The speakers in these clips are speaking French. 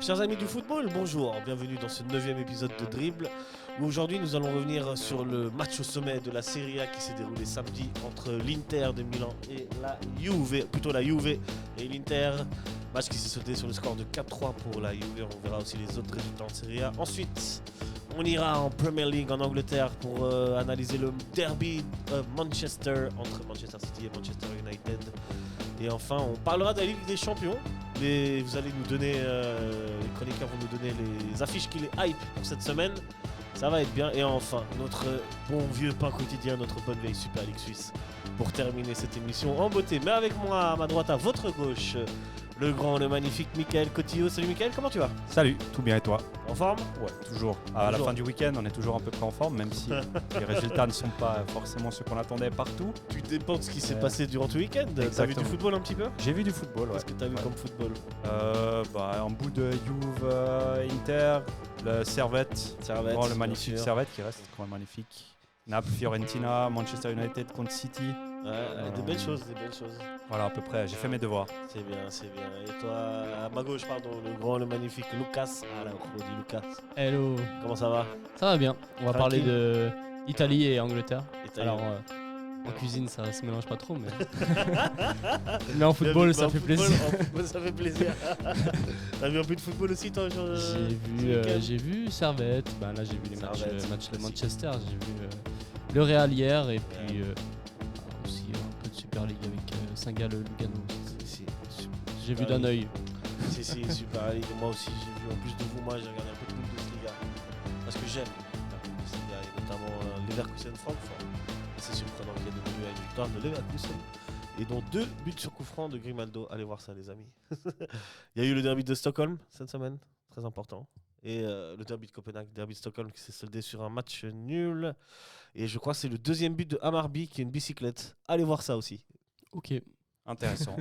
Chers amis du football, bonjour, bienvenue dans ce 9e épisode de Dribble, où aujourd'hui nous allons revenir sur le match au sommet de la Serie A qui s'est déroulé samedi entre l'Inter de Milan et la Juve et l'Inter. Match qui s'est soldé sur le score de 4-3 pour la Juve, on verra aussi les autres résultats en Serie A. Ensuite, on ira en Premier League en Angleterre pour analyser le derby Manchester entre Manchester City et Manchester United. Et enfin, on parlera de la Ligue des Champions. Vous allez nous donner, les chroniqueurs vont nous donner les affiches qui les hype pour cette semaine. Ça va être bien. Et enfin, notre bon vieux pain quotidien, notre bonne vieille Super League Suisse pour terminer cette émission en beauté. Mais avec moi, à ma droite, à votre gauche, le grand, le magnifique Mickaël Cotillo. Salut Mickaël, comment tu vas? Salut, tout bien et toi? En forme? Ouais, toujours. À la fin du week-end, on est toujours à peu près en forme, même si les résultats ne sont pas forcément ceux qu'on attendait partout. Tu dépends de ce qui s'est passé durant tout le week-end. T'as vu du football un petit peu? J'ai vu du football, ouais. Qu'est-ce que t'as vu comme football? Un bout de Juve, Inter, le Servette, le magnifique Servette qui reste quand même magnifique. Naples, Fiorentina, Manchester United contre City. Ouais, des belles choses. Voilà, à peu près, j'ai fait mes devoirs. C'est bien. Et toi, à ma gauche, pardon, le grand, le magnifique Lucas. Ah là, on dit Lucas. Hello. Comment ça va? Ça va bien. On va parler Tranquille. de Italie et Angleterre. Italie. Alors, en cuisine, ça se mélange pas trop, mais. Mais en football, ça fait plaisir. En football, ça fait plaisir. T'as vu un peu de football aussi, toi? J'ai vu Servette. Ben là, j'ai vu les Servette, matchs de classique. Manchester. J'ai vu le Real hier et puis aussi un peu de Super League avec Saint-Gall-Lugano. J'ai vu d'un œil. Si, Super League. Moi aussi, j'ai vu. En plus de vous, moi, j'ai regardé un peu de Bundesliga. Parce que j'aime la Bundesliga et notamment Leverkusen-Francfort. C'est surprenant qu'il y ait de nouveau une victoire de Leverkusen. Et dont 2 buts sur coup franc de Grimaldo. Allez voir ça, les amis. Il y a eu le derby de Stockholm cette semaine, très important. Et le derby de Copenhague, le derby de Stockholm qui s'est soldé sur un match nul. Et je crois que c'est le 2e but de Hammarby qui est une bicyclette. Allez voir ça aussi. Ok. Intéressant.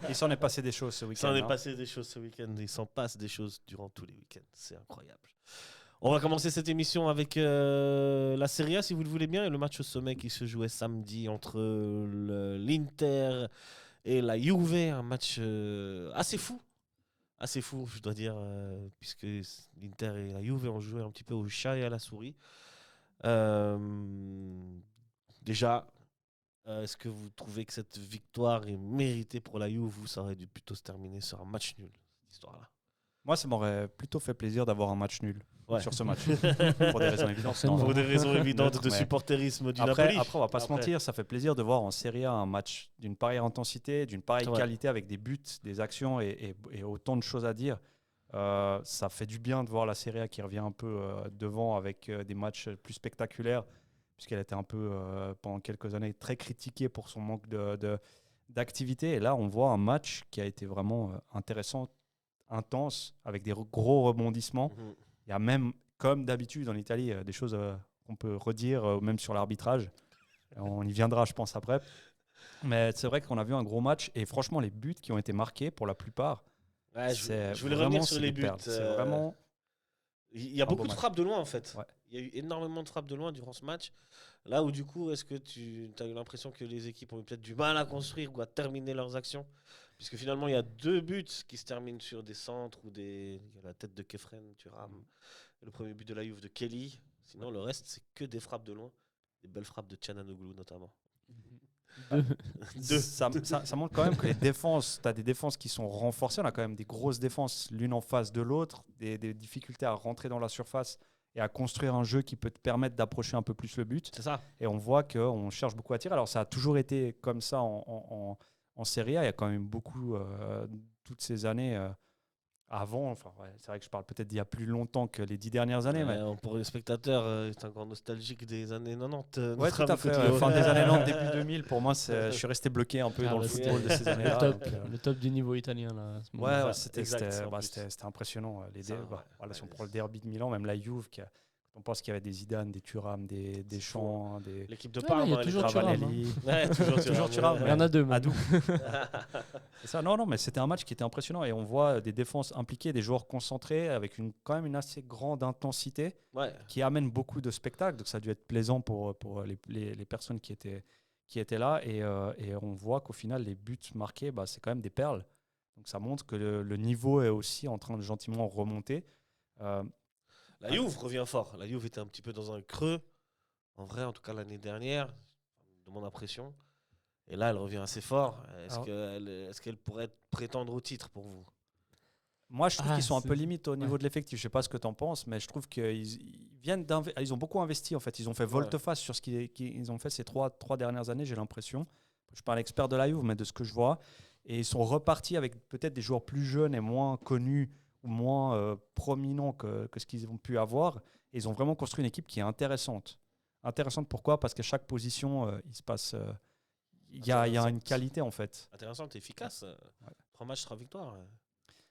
Il s'en est passé des choses ce Il week-end. s'en est passé des choses ce week-end. Il s'en passe des choses durant tous les week-ends. C'est incroyable. On va commencer cette émission avec la Serie A, si vous le voulez bien, et le match au sommet qui se jouait samedi entre l'Inter et la Juve. Un match assez fou. Assez fou, je dois dire, puisque l'Inter et la Juve ont joué un petit peu au chat et à la souris. Déjà, est-ce que vous trouvez que cette victoire est méritée pour la Juve ou ça aurait dû plutôt se terminer sur un match nul, cette histoire-là? Moi, ça m'aurait plutôt fait plaisir d'avoir un match nul sur ce match. Pour des raisons évidentes. Forcément. Pour des raisons évidentes de Mais supporterisme du Après, Napoli. on va pas se mentir, ça fait plaisir de voir en Serie A un match d'une pareille intensité, d'une pareille Ouais. qualité avec des buts, des actions et autant de choses à dire. Ça fait du bien de voir la Serie A qui revient un peu devant avec des matchs plus spectaculaires, puisqu'elle était un peu pendant quelques années très critiquée pour son manque d'activité. Et là, on voit un match qui a été vraiment intéressant, intense, avec des gros rebondissements. Mhm. Il y a même, comme d'habitude en Italie, des choses qu'on peut redire, même sur l'arbitrage. On y viendra, je pense, après. Mais c'est vrai qu'on a vu un gros match. Et franchement, les buts qui ont été marqués, pour la plupart, Ouais, c'est je voulais vraiment, revenir sur c'est les des buts. perles. C'est vraiment... Il y a un beau beaucoup de match. frappes de loin, en fait. Ouais. Il y a eu énormément de frappes de loin durant ce match. Là où, du coup, est-ce que tu as eu l'impression que les équipes ont eu peut-être du mal à construire ou à terminer leurs actions? Puisque finalement, il y a 2 buts qui se terminent sur des centres ou des. Il y a la tête de Kefren Thuram. Et le premier but de la Juve de Kelly. Sinon, le reste, c'est que des frappes de loin. Des belles frappes de Çalhanoğlu, notamment. Deux. Ça montre quand même que les défenses, tu as des défenses qui sont renforcées. On a quand même des grosses défenses l'une en face de l'autre, des difficultés à rentrer dans la surface et à construire un jeu qui peut te permettre d'approcher un peu plus le but. C'est ça. Et on voit qu'on cherche beaucoup à tirer. Alors ça a toujours été comme ça en Serie A. Il y a quand même beaucoup, toutes ces années avant. Enfin, ouais, c'est vrai que je parle peut-être d'il y a plus longtemps que les 10 dernières années. Mais... Pour les spectateurs, c'est encore nostalgique des années 90. Ouais, tout à fait. Fin des années 90, début 2000, pour moi, je suis resté bloqué un peu dans le football de ces années-là. Le top du niveau italien, là. à ce moment-là. Ouais, c'était impressionnant. Si on prend le derby de Milan, même la Juve, on pense qu'il y avait des Zidane, des Thuram, des Deschamps, des... L'équipe de Ouais, Parme, il y a hein, toujours les Thuram, Cavalieri. Ouais, toujours Thuram, Il y en a 2. Adou. C'est ça. Non, mais c'était un match qui était impressionnant et on voit des défenses impliquées, des joueurs concentrés avec quand même une assez grande intensité Ouais. qui amène beaucoup de spectacles. Donc ça a dû être plaisant pour les personnes qui étaient là et on voit qu'au final les buts marqués, c'est quand même des perles. Donc ça montre que le niveau est aussi en train de gentiment remonter. La Juve revient fort. La Juve était un petit peu dans un creux. En vrai, en tout cas l'année dernière, de mon impression. Et là, elle revient assez fort. Est-ce qu'elle pourrait prétendre au titre pour vous? Moi, je trouve qu'ils sont un c'est- peu limites au niveau de l'effectif. Je sais pas ce que tu en penses, mais je trouve ils ont beaucoup investi en fait. Ils ont fait volte-face sur ce qu'ils ont fait ces trois dernières années, j'ai l'impression. Je suis pas un expert de la Juve, mais de ce que je vois. Et ils sont repartis avec peut-être des joueurs plus jeunes et moins connus ou moins prominents que ce qu'ils ont pu avoir. Et ils ont vraiment construit une équipe qui est intéressante. Intéressante pourquoi? Parce qu'à chaque position, il se passe... il y a une qualité en fait. Intéressante et efficace. Ouais. 3 matchs, 3 victoires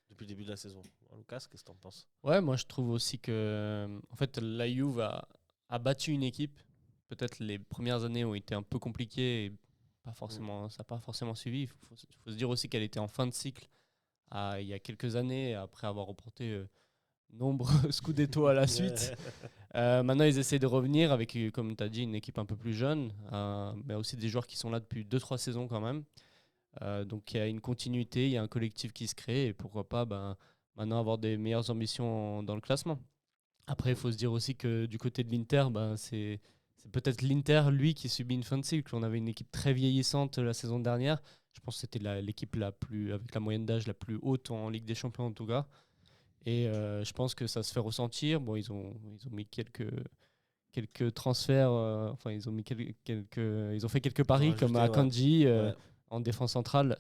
depuis le début de la saison. Lucas, qu'est-ce que tu en penses? Ouais, moi je trouve aussi que en fait, la Juve a battu une équipe. Peut-être les premières années ont été un peu compliquées et ça n'a pas forcément suivi. Il faut se dire aussi qu'elle était en fin de cycle il y a quelques années, après avoir remporté nombreux Scudetto à la suite. Maintenant, ils essaient de revenir avec, comme tu as dit, une équipe un peu plus jeune, mais aussi des joueurs qui sont là depuis 2-3 saisons quand même. Donc il y a une continuité, il y a un collectif qui se crée et pourquoi pas maintenant avoir des meilleures ambitions dans le classement. Après, il faut se dire aussi que du côté de l'Inter, c'est peut-être l'Inter, lui, qui subit une fin de cycle. On avait une équipe très vieillissante la saison dernière. Je pense que c'était l'équipe avec la moyenne d'âge la plus haute en Ligue des Champions en tout cas. Et je pense que ça se fait ressentir. Bon, ils ont mis quelques transferts. Enfin, ils ont mis ils ont fait quelques paris rajouté, comme Akanji Ouais. en défense centrale.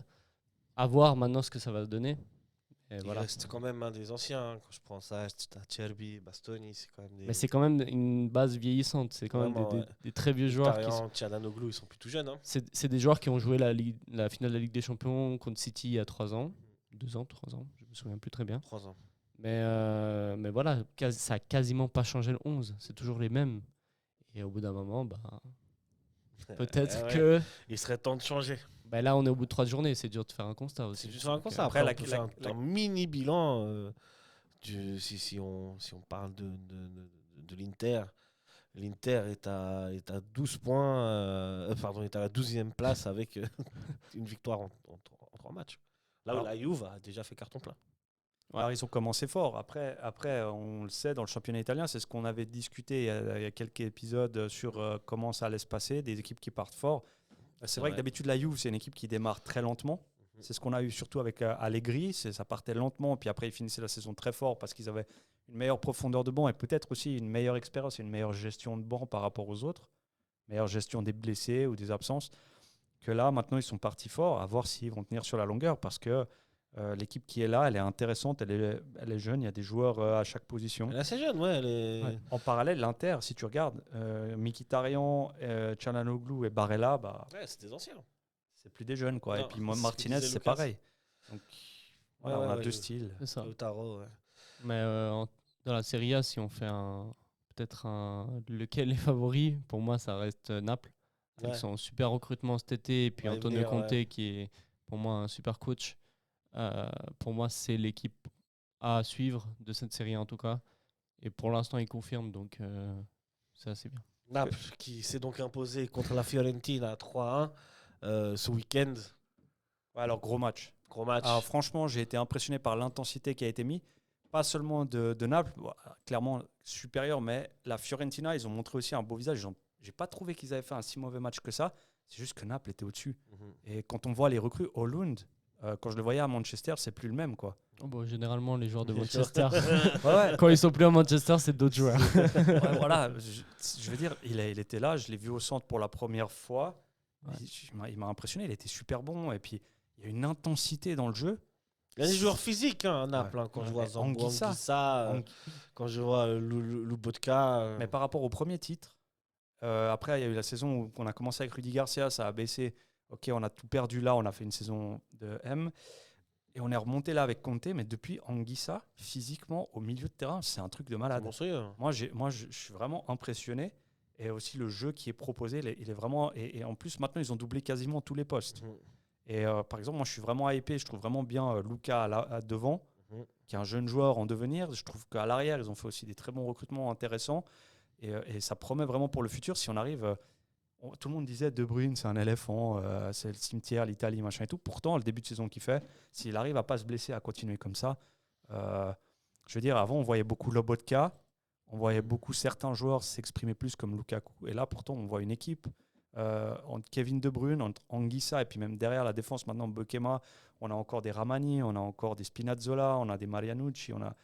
À voir maintenant ce que ça va se donner. Et Il voilà. reste quand même un des anciens. Quand je prends ça, Cerbi, Bastoni, c'est quand même des. Mais c'est quand même une base vieillissante. C'est quand Vraiment, même ouais. des très vieux joueurs. Tarian, Tchalanoglu, ils sont plus tout jeunes. Hein. C'est des joueurs qui ont joué la finale de la Ligue des Champions contre City il y a 3 ans. 2 ans, 3 ans, je me souviens plus très bien. 3 ans. Mais voilà, ça a quasiment pas changé le 11. C'est toujours les mêmes. Et au bout d'un moment, peut-être Ouais. que Il serait temps de changer. là, on est au bout de 3 journées. C'est dur de faire un constat aussi. C'est juste un Donc, constat. après, Après, on peut faire un mini bilan. Si on parle de l'Inter. L'Inter est à 12 points. Est à la 12e place avec une victoire en 3 matchs. Là où la Juve a déjà fait carton plein. Alors, ils ont commencé fort. Après, on le sait, dans le championnat italien, c'est ce qu'on avait discuté il y a quelques épisodes sur comment ça allait se passer, des équipes qui partent fort. C'est vrai que d'habitude, la Juve, c'est une équipe qui démarre très lentement. C'est ce qu'on a eu surtout avec Allegri. Ça partait lentement, puis après, ils finissaient la saison très fort parce qu'ils avaient une meilleure profondeur de banc et peut-être aussi une meilleure expérience et une meilleure gestion de banc par rapport aux autres. Meilleure gestion des blessés ou des absences. Que là, maintenant, ils sont partis fort, à voir s'ils vont tenir sur la longueur parce que l'équipe qui est là, elle est intéressante, elle est jeune, il y a des joueurs à chaque position. Elle est assez jeune, ouais. Elle est... Ouais. En parallèle, l'Inter, si tu regardes, Mkhitaryan, Çalhanoğlu et Barella, Ouais, c'est des anciens. c'est plus des jeunes. Quoi. Non, Et puis c'est ce que Martinez, disait c'est Lucas. pareil. Donc, voilà, on a deux je- styles. C'est ça. Lautaro, ouais. Mais dans la Serie A, si on fait lequel est favori, pour moi, ça reste Naples. Avec Ouais. son super recrutement cet été, et puis Ouais, Antonio venir, Conte, ouais. qui est pour moi un super coach. Pour moi, c'est l'équipe à suivre de cette série en tout cas. Et pour l'instant, il confirme, donc c'est assez bien. Naples qui s'est donc imposé contre la Fiorentina 3-1 ce week-end. Ouais, alors, gros match. Gros match. Alors, franchement, j'ai été impressionné par l'intensité qui a été mise. Pas seulement de Naples, clairement supérieur, mais la Fiorentina, ils ont montré aussi un beau visage. J'ai pas trouvé qu'ils avaient fait un si mauvais match que ça. C'est juste que Naples était au-dessus. Et quand on voit les recrues, Haaland, quand je le voyais à Manchester, c'est plus le même, quoi. Généralement, les joueurs de Les Manchester, Ouais. quand ils sont plus à Manchester, c'est d'autres joueurs. Ouais, voilà, je veux dire, il était là, je l'ai vu au centre pour la première fois. Ouais. Il m'a impressionné, il était super bon. Et puis, il y a une intensité dans le jeu. Il y a des joueurs physiques à Naples. Ouais. Quand je Ouais. vois Zambo Anguissa. Anguissa, quand je vois Lobotka. Mais par rapport au premier titre, après, il y a eu la saison où on a commencé avec Rudy Garcia, ça a baissé. Ok, on a tout perdu là, on a fait une saison de M. Et on est remonté là avec Conte, mais depuis Anguissa, physiquement, au milieu de terrain, c'est un truc de C'est malade. monstrueux. Moi, je suis vraiment impressionné. Et aussi le jeu qui est proposé, il est vraiment. Et en plus, maintenant, ils ont doublé quasiment tous les postes. Et par exemple, moi, je suis vraiment hypé. Je trouve vraiment bien Luka à devant, qui est un jeune joueur en devenir. Je trouve qu'à l'arrière, ils ont fait aussi des très bons recrutements intéressants. Et ça promet vraiment pour le futur. Si on arrive. tout le monde disait De Bruyne, c'est un éléphant, c'est le cimetière, l'Italie, machin et tout. Pourtant, le début de saison qu'il fait, s'il arrive à pas se blesser, à continuer comme ça, je veux dire, avant, on voyait beaucoup Lobotka, on voyait beaucoup certains joueurs s'exprimer plus comme Lukaku. Et là, pourtant, on voit une équipe entre Kevin De Bruyne, entre Anguissa, et puis même derrière la défense, maintenant, Bokema, on a encore des Ramani, on a encore des Spinazzola, on a des Marianucci, on a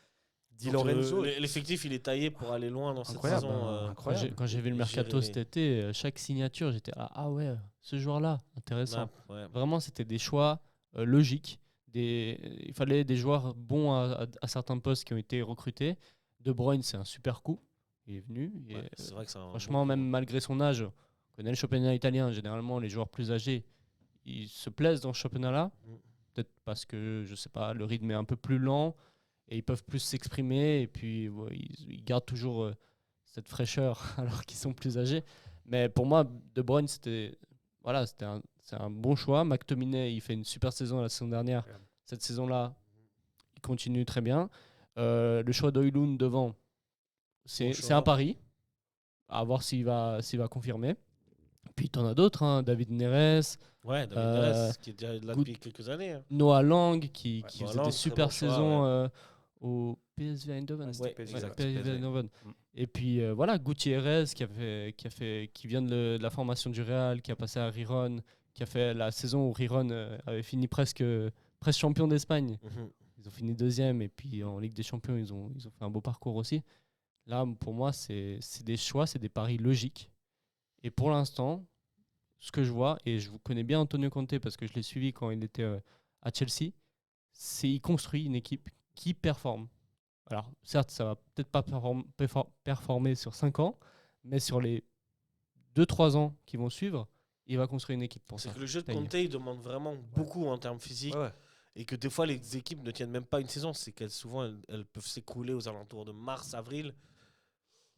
Di Lorenzo. L'effectif, il est taillé pour aller loin dans cette Incroyable, saison. incroyable. Quand j'ai vu le mercato cet été, chaque signature, j'étais là, ah ouais, ce joueur-là, intéressant. Ouais. Vraiment, c'était des choix logiques. Il fallait des joueurs bons à certains postes qui ont été recrutés. De Bruyne, c'est un super coup. Il est venu. Ouais, c'est vrai que c'est un franchement, bon même coup. malgré son âge, on connaît le championnat italien. Généralement, les joueurs plus âgés, ils se plaisent dans ce championnat-là. Peut-être parce que, je sais pas, le rythme est un peu plus lent et ils peuvent plus s'exprimer. Et puis, ouais, ils gardent toujours cette fraîcheur alors qu'ils sont plus âgés. Mais pour moi, De Bruyne, c'est un bon choix. McTominay, il fait une super saison la saison dernière. Ouais. Cette saison-là, il continue très bien. Le choix d'Oilund devant, c'est un pari. À voir s'il va confirmer. Puis tu en as d'autres, hein, David Neres, Ouais, David Neres, qui est déjà là depuis quelques années. Hein. Noah Lang, qui Noah faisait Lang, des très super bon choix, saisons au PSV Eindhoven. c'était Ouais, PSV, exact. PSV PSV. Eindhoven. Mm. Et puis voilà, Gutiérrez qui vient de la formation du Real, qui a passé à Riron, qui a fait la saison où Riron avait fini presque champion d'Espagne. Mhm. Ils ont fini deuxième et puis en Ligue des Champions, ils ont fait un beau parcours aussi. Là, pour moi, c'est des choix, c'est des paris logiques. Et pour l'instant, ce que je vois, et je connais bien Antonio Conte parce que je l'ai suivi quand il était à Chelsea, c'est qu'il construit une équipe qui performe. Alors, certes, ça va peut-être pas performer sur 5 ans, mais sur les 2-3 ans qui vont suivre, il va construire une équipe pour ça. C'est que le jeu de Ça y est. Conte, il demande vraiment beaucoup en termes physiques. Ouais. Et que des fois, les équipes ne tiennent même pas une saison. C'est qu'elles souvent, elles peuvent s'écrouler aux alentours de mars, avril.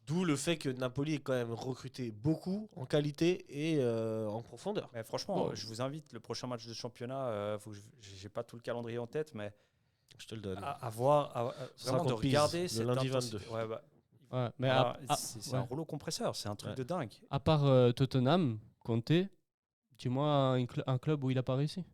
D'où le fait que Napoli ait quand même recruté beaucoup en qualité et en profondeur. Mais franchement, Oh. je vous invite, le prochain match de championnat, j'ai pas tout le calendrier en tête, mais Je te le donne. à voir, Ce sera vraiment de contre Pise, regarder le cette lundi intensité. 22. Ouais, bah, Ouais, mais voilà, à- c'est ouais. un rouleau compresseur, c'est un truc Ouais. de dingue. À part Tottenham, Conte, dis-moi un club où il n'a pas réussi.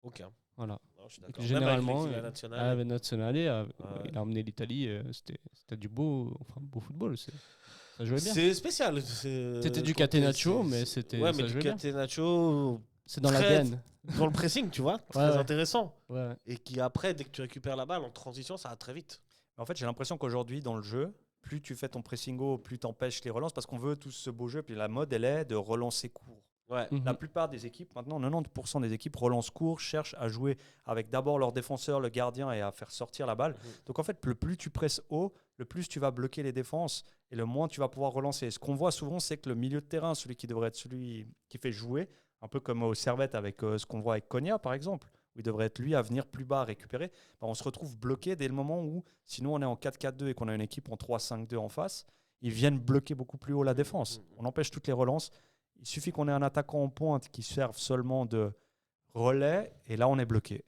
Aucun. Voilà. Non, je suis d'accord. Généralement, Même avec l'équipe nationale. à la Nazionale, Ouais. il a emmené l'Italie. C'était du beau football. Ça jouait bien. C'est spécial. C'était du Conte, catenaccio, mais c'était Ouais, ça mais du jouait bien. catenaccio C'est dans la très- gaine. dans le pressing, tu vois. Très Ouais. intéressant. Ouais. Et qui après, dès que tu récupères la balle en transition, ça va très vite. En fait, j'ai l'impression qu'aujourd'hui, dans le jeu, plus tu fais ton pressing haut, plus tu empêches les relances, parce qu'on veut tous ce beau jeu. Puis la mode, elle est de relancer court. Ouais. Mhm. La plupart des équipes, maintenant, 90% des équipes relancent court, cherchent à jouer avec d'abord leur défenseur, le gardien, et à faire sortir la balle. Mhm. Donc en fait, le plus tu presses haut, le plus tu vas bloquer les défenses et le moins tu vas pouvoir relancer. Ce qu'on voit souvent, c'est que le milieu de terrain, celui qui devrait être celui qui fait jouer, un peu comme au Servette avec ce qu'on voit avec Konya par exemple, où il devrait être lui à venir plus bas à récupérer, ben, on se retrouve bloqué dès le moment où, sinon on est en 4-4-2 et qu'on a une équipe en 3-5-2 en face, ils viennent bloquer beaucoup plus haut la défense. On empêche toutes les relances. Il suffit qu'on ait un attaquant en pointe qui serve seulement de relais et là on est bloqué.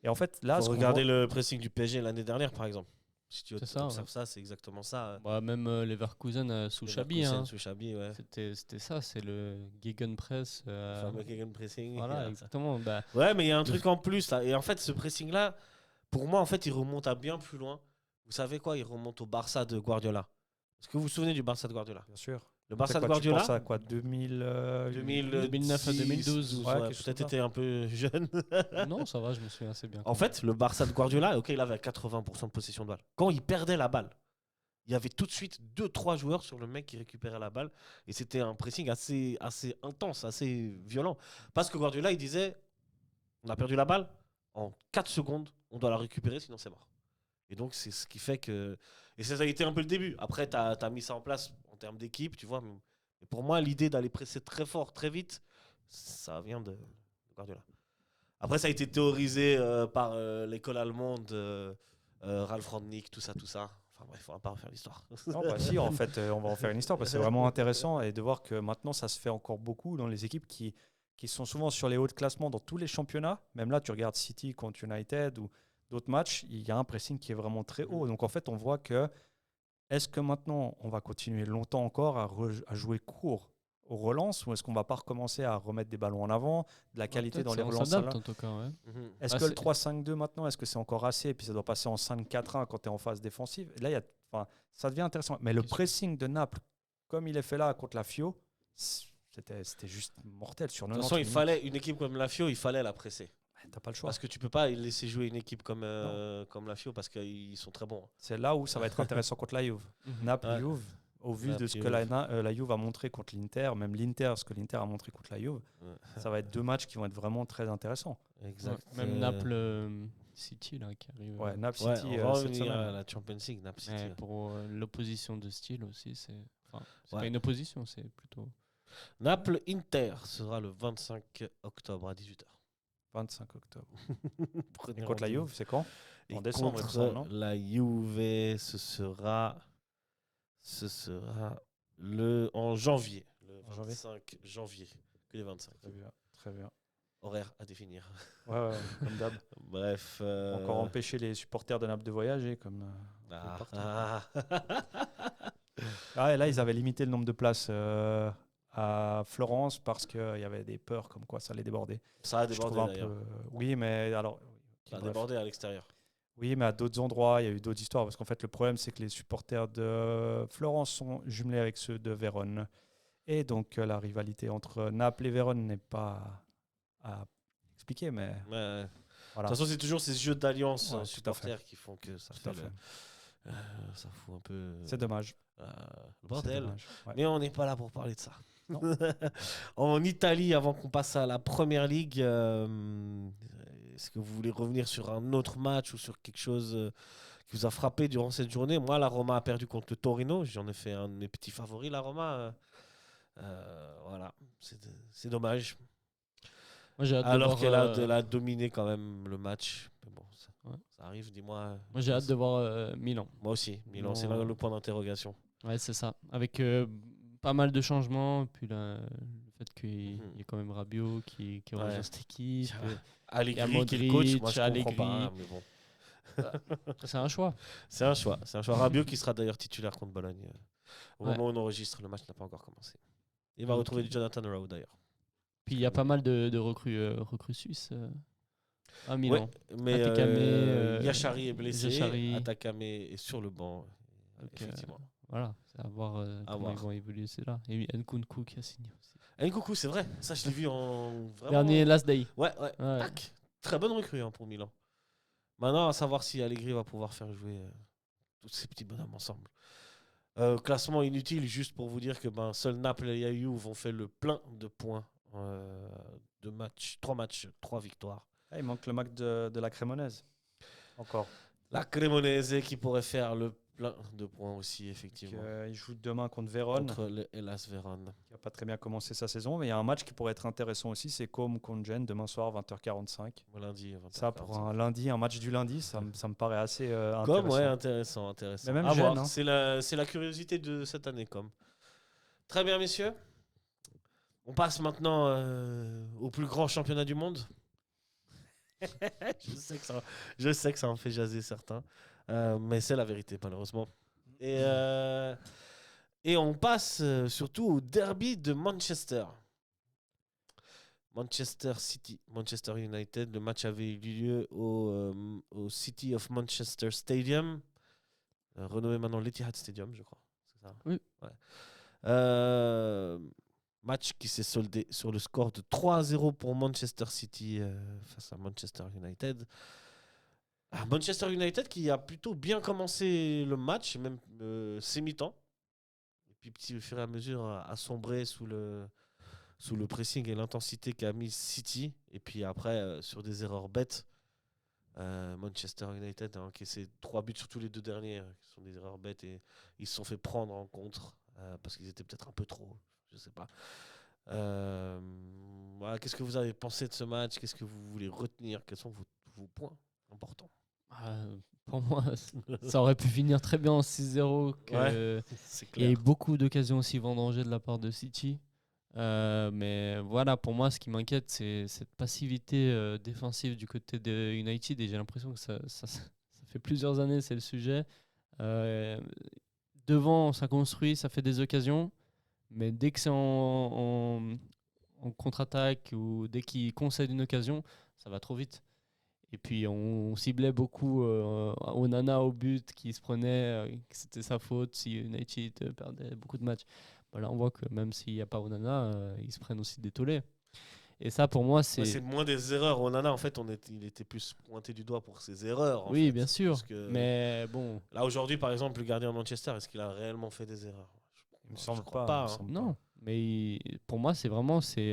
Et en fait, là, Faut ce qu'on regarder voit- le pressing du PSG l'année dernière, par exemple. Si tu C'est ça, observes ouais. ça, c'est exactement ça. Bah, même Leverkusen sous Xabi. Leverkusen Hein. sous Xabi, ouais. C'était ça, c'est le Gegenpress. Le fameux gegenpressing. Voilà, Yeah, ça. exactement. Bah, Ouais, mais il y a un truc en plus là. Et en fait, ce pressing-là, pour moi, en fait, il remonte à bien plus loin. Vous savez quoi? Il remonte au Barça de Guardiola. Est-ce que vous vous souvenez du Barça de Guardiola? Bien sûr. Le Barça C'est de quoi, tu Guardiola penses à quoi 2009 à 2012, ouais, quelque chose peut-être comme été un peu jeune. non, ça va, je me souviens assez bien. En fait, le Barça de Guardiola, ok, il avait 80% de possession de balle. Quand il perdait la balle, il y avait tout de suite 2-3 joueurs sur le mec qui récupérait la balle. Et c'était un pressing assez intense, assez violent. Parce que Guardiola, il disait, on a perdu la balle, en 4 secondes, on doit la récupérer, sinon c'est mort. Et donc, c'est ce qui fait que... Et ça a été un peu le début. Après, tu as mis ça en place en termes d'équipe, tu vois. Mais pour moi, l'idée d'aller presser très fort, très vite, ça vient de Guardiola. Après, ça a été théorisé par l'école allemande, Ralf Rangnick, tout ça. Enfin bref, on va pas refaire l'histoire. Non, bah si, en fait, on va en faire une histoire parce que c'est vraiment intéressant et de voir que maintenant, ça se fait encore beaucoup dans les équipes qui sont souvent sur les hauts de classement dans tous les championnats. Même là, tu regardes City contre United ou d'autres matchs, il y a un pressing qui est vraiment très haut. Donc, en fait, on voit que est-ce que maintenant, on va continuer longtemps encore à jouer court aux relances ou est-ce qu'on va pas recommencer à remettre des ballons en avant, de la qualité dans les On relances s'adapte en tout cas, ouais. Est-ce Ah, que le c'est- 3-5-2 maintenant, est-ce que c'est encore assez et puis ça doit passer en 5-4-1 quand tu es en phase défensive? Et là, ça devient intéressant. Mais le Question. pressing de Naples, comme il est fait là contre la Fio, c'était juste mortel sur De 90 toute façon, il minutes. fallait une équipe comme la Fio, il fallait la presser. T'as pas le choix. Parce que tu peux pas laisser jouer une équipe comme la Fio parce qu'ils sont très bons. C'est là où ça va être intéressant contre la Juve. Mhm. Naples, Ouais. Juve, au vu Naples, de ce que Juve. la Juve a montré contre l'Inter, même l'Inter, ce que l'Inter a montré contre la Juve, Ouais. ça va être 2 matchs qui vont être vraiment très intéressants. Exact. Ouais, même Naples City là, qui arrive. Ouais, Naples Ouais, City on va cette revenir semaine. à la Champions League, Naples City. Ouais, pour l'opposition de style aussi, c'est Ouais. pas une opposition, c'est plutôt. Naples-Inter sera le 25 octobre à 18h. 25 octobre. Prenez Et contre la rendez-vous. Juve, c'est quand? Et En décembre, il me semble, non contre la Juve, ce sera en janvier. Le En janvier 25 janvier. Que les 25. Très bien, très bien. Horaire à définir. Ouais, comme d'hab. Bref. Encore empêcher les supporters de Naples de voyager. Comme, et là, ils avaient limité le nombre de places à Florence parce qu'il y avait des peurs comme quoi ça allait déborder. Ça a Je débordé trouve d'ailleurs. Oui, mais alors. Ça a bref. débordé à l'extérieur. Oui, mais à d'autres endroits, il y a eu d'autres histoires. Parce qu'en fait, le problème, c'est que les supporters de Florence sont jumelés avec ceux de Vérone. Et donc, la rivalité entre Naples et Vérone n'est pas à expliquer, mais Ouais. De voilà. toute façon, c'est toujours ces jeux d'alliance Ouais, tout à supporters qui font que ça Tout à fait. fait. Ça fout un peu. C'est dommage. Le C'est bordel. dommage, ouais. Mais on n'est pas là pour parler de ça. Non. En Italie, avant qu'on passe à la Première Ligue, est-ce que vous voulez revenir sur un autre match ou sur quelque chose qui vous a frappé durant cette journée? Moi, la Roma a perdu contre le Torino. J'en ai fait un de mes petits favoris, la Roma. Voilà, c'est dommage. Moi j'ai hâte de Alors voir. qu'elle a dominé quand même le match. Mais bon, Ouais. ça arrive, dis-moi. Moi j'ai hâte de voir Milan. Moi aussi, Milan, c'est Non. là le point d'interrogation. Ouais, c'est ça. Avec pas mal de changements, puis le fait qu'il y ait quand même Rabiot qui Ouais. rejoint cette équipe. Allegri qui est le coach, moi je Allegri. comprends pas, hein, mais bon. C'est un choix. C'est un choix. C'est un choix. Rabiot qui sera d'ailleurs titulaire contre Bologne. Au Ouais. moment où on enregistre, le match n'a pas encore commencé. Il va Ok. retrouver du Jonathan Rowe d'ailleurs. Puis il y a pas mal de recrues suisses à Milan. Ouais, mais Atakame, Yachari est blessé. Yachari. Atakame est sur le banc. Donc, Effectivement. Voilà, c'est à voir comment voir. ils vont évoluer, c'est là. Et Nkunku qui a signé aussi. Nkunku, c'est vrai. Ça, je l'ai vu en. Vraiment... Dernier last day. Ouais. Ouais. Tac. Très bonne recrue pour Milan. Maintenant, à savoir si Allegri va pouvoir faire jouer tous ces petits bonhommes ensemble. Classement inutile, juste pour vous dire que seuls Naples et Juve ont fait le plein de points de matchs. 3 matchs, 3 victoires. Ah, il manque le match de la Crémonaise. Encore. La Cremonese qui pourrait faire le plein de points aussi, effectivement. Il joue demain contre Vérone, Contre le Hellas Vérone. qui n'a pas très bien commencé sa saison. Mais il y a un match qui pourrait être intéressant aussi, c'est Com contre Gênes, demain soir, 20h45. Lundi, 20h45. Ça, pour un lundi, un match du lundi, ça me paraît assez intéressant. Comme, ouais, intéressant. Mais même À Gênes, voir. hein. C'est la curiosité de cette année, comme. Très bien, messieurs. On passe maintenant au plus grand championnat du monde. je sais que ça en fait jaser certains, mais c'est la vérité, malheureusement. Et on passe surtout au derby de Manchester. Manchester City, Manchester United. Le match avait eu lieu au City of Manchester Stadium, renommé maintenant l'Etihad Stadium, je crois. C'est ça? Oui. Ouais. Match qui s'est soldé sur le score de 3-0 pour Manchester City face à Manchester United. Manchester United qui a plutôt bien commencé le match, même semi-temps. Et puis petit au fur et à mesure a sombré sous le pressing et l'intensité qu'a mis City. Et puis après, sur des erreurs bêtes, Manchester United a encaissé 3 buts sur tous les 2 derniers, qui sont des erreurs bêtes, et ils se sont fait prendre en contre parce qu'ils étaient peut-être un peu trop, je sais pas. Voilà, qu'est-ce que vous avez pensé de ce match? Qu'est-ce que vous voulez retenir? Quels sont vos points importants? Pour moi, ça aurait pu finir très bien en 6-0. C'est Il y a eu clair. beaucoup d'occasions aussi vendangées de la part de City. Mais voilà, pour moi, ce qui m'inquiète, c'est cette passivité défensive du côté de United. Et j'ai l'impression que ça fait plusieurs années, c'est le sujet. Devant, ça construit, ça fait des occasions. Mais dès que c'est en contre-attaque ou dès qu'il concède une occasion, ça va trop vite. Et puis on ciblait beaucoup Onana au but, qui se prenait, que c'était sa faute si United perdait beaucoup de matchs. Bah là, on voit que même s'il n'y a pas Onana, ils se prennent aussi des tollés. Et ça, pour moi, c'est... Ouais, c'est moins des erreurs. Onana, en fait, il était plus pointé du doigt pour ses erreurs. En Oui, fait, bien sûr. parce que Mais bon, là, aujourd'hui, par exemple, le gardien de Manchester, est-ce qu'il a réellement fait des erreurs? Il me Je semble crois pas. pas, il me hein. semble non. pas. Mais pour moi, c'est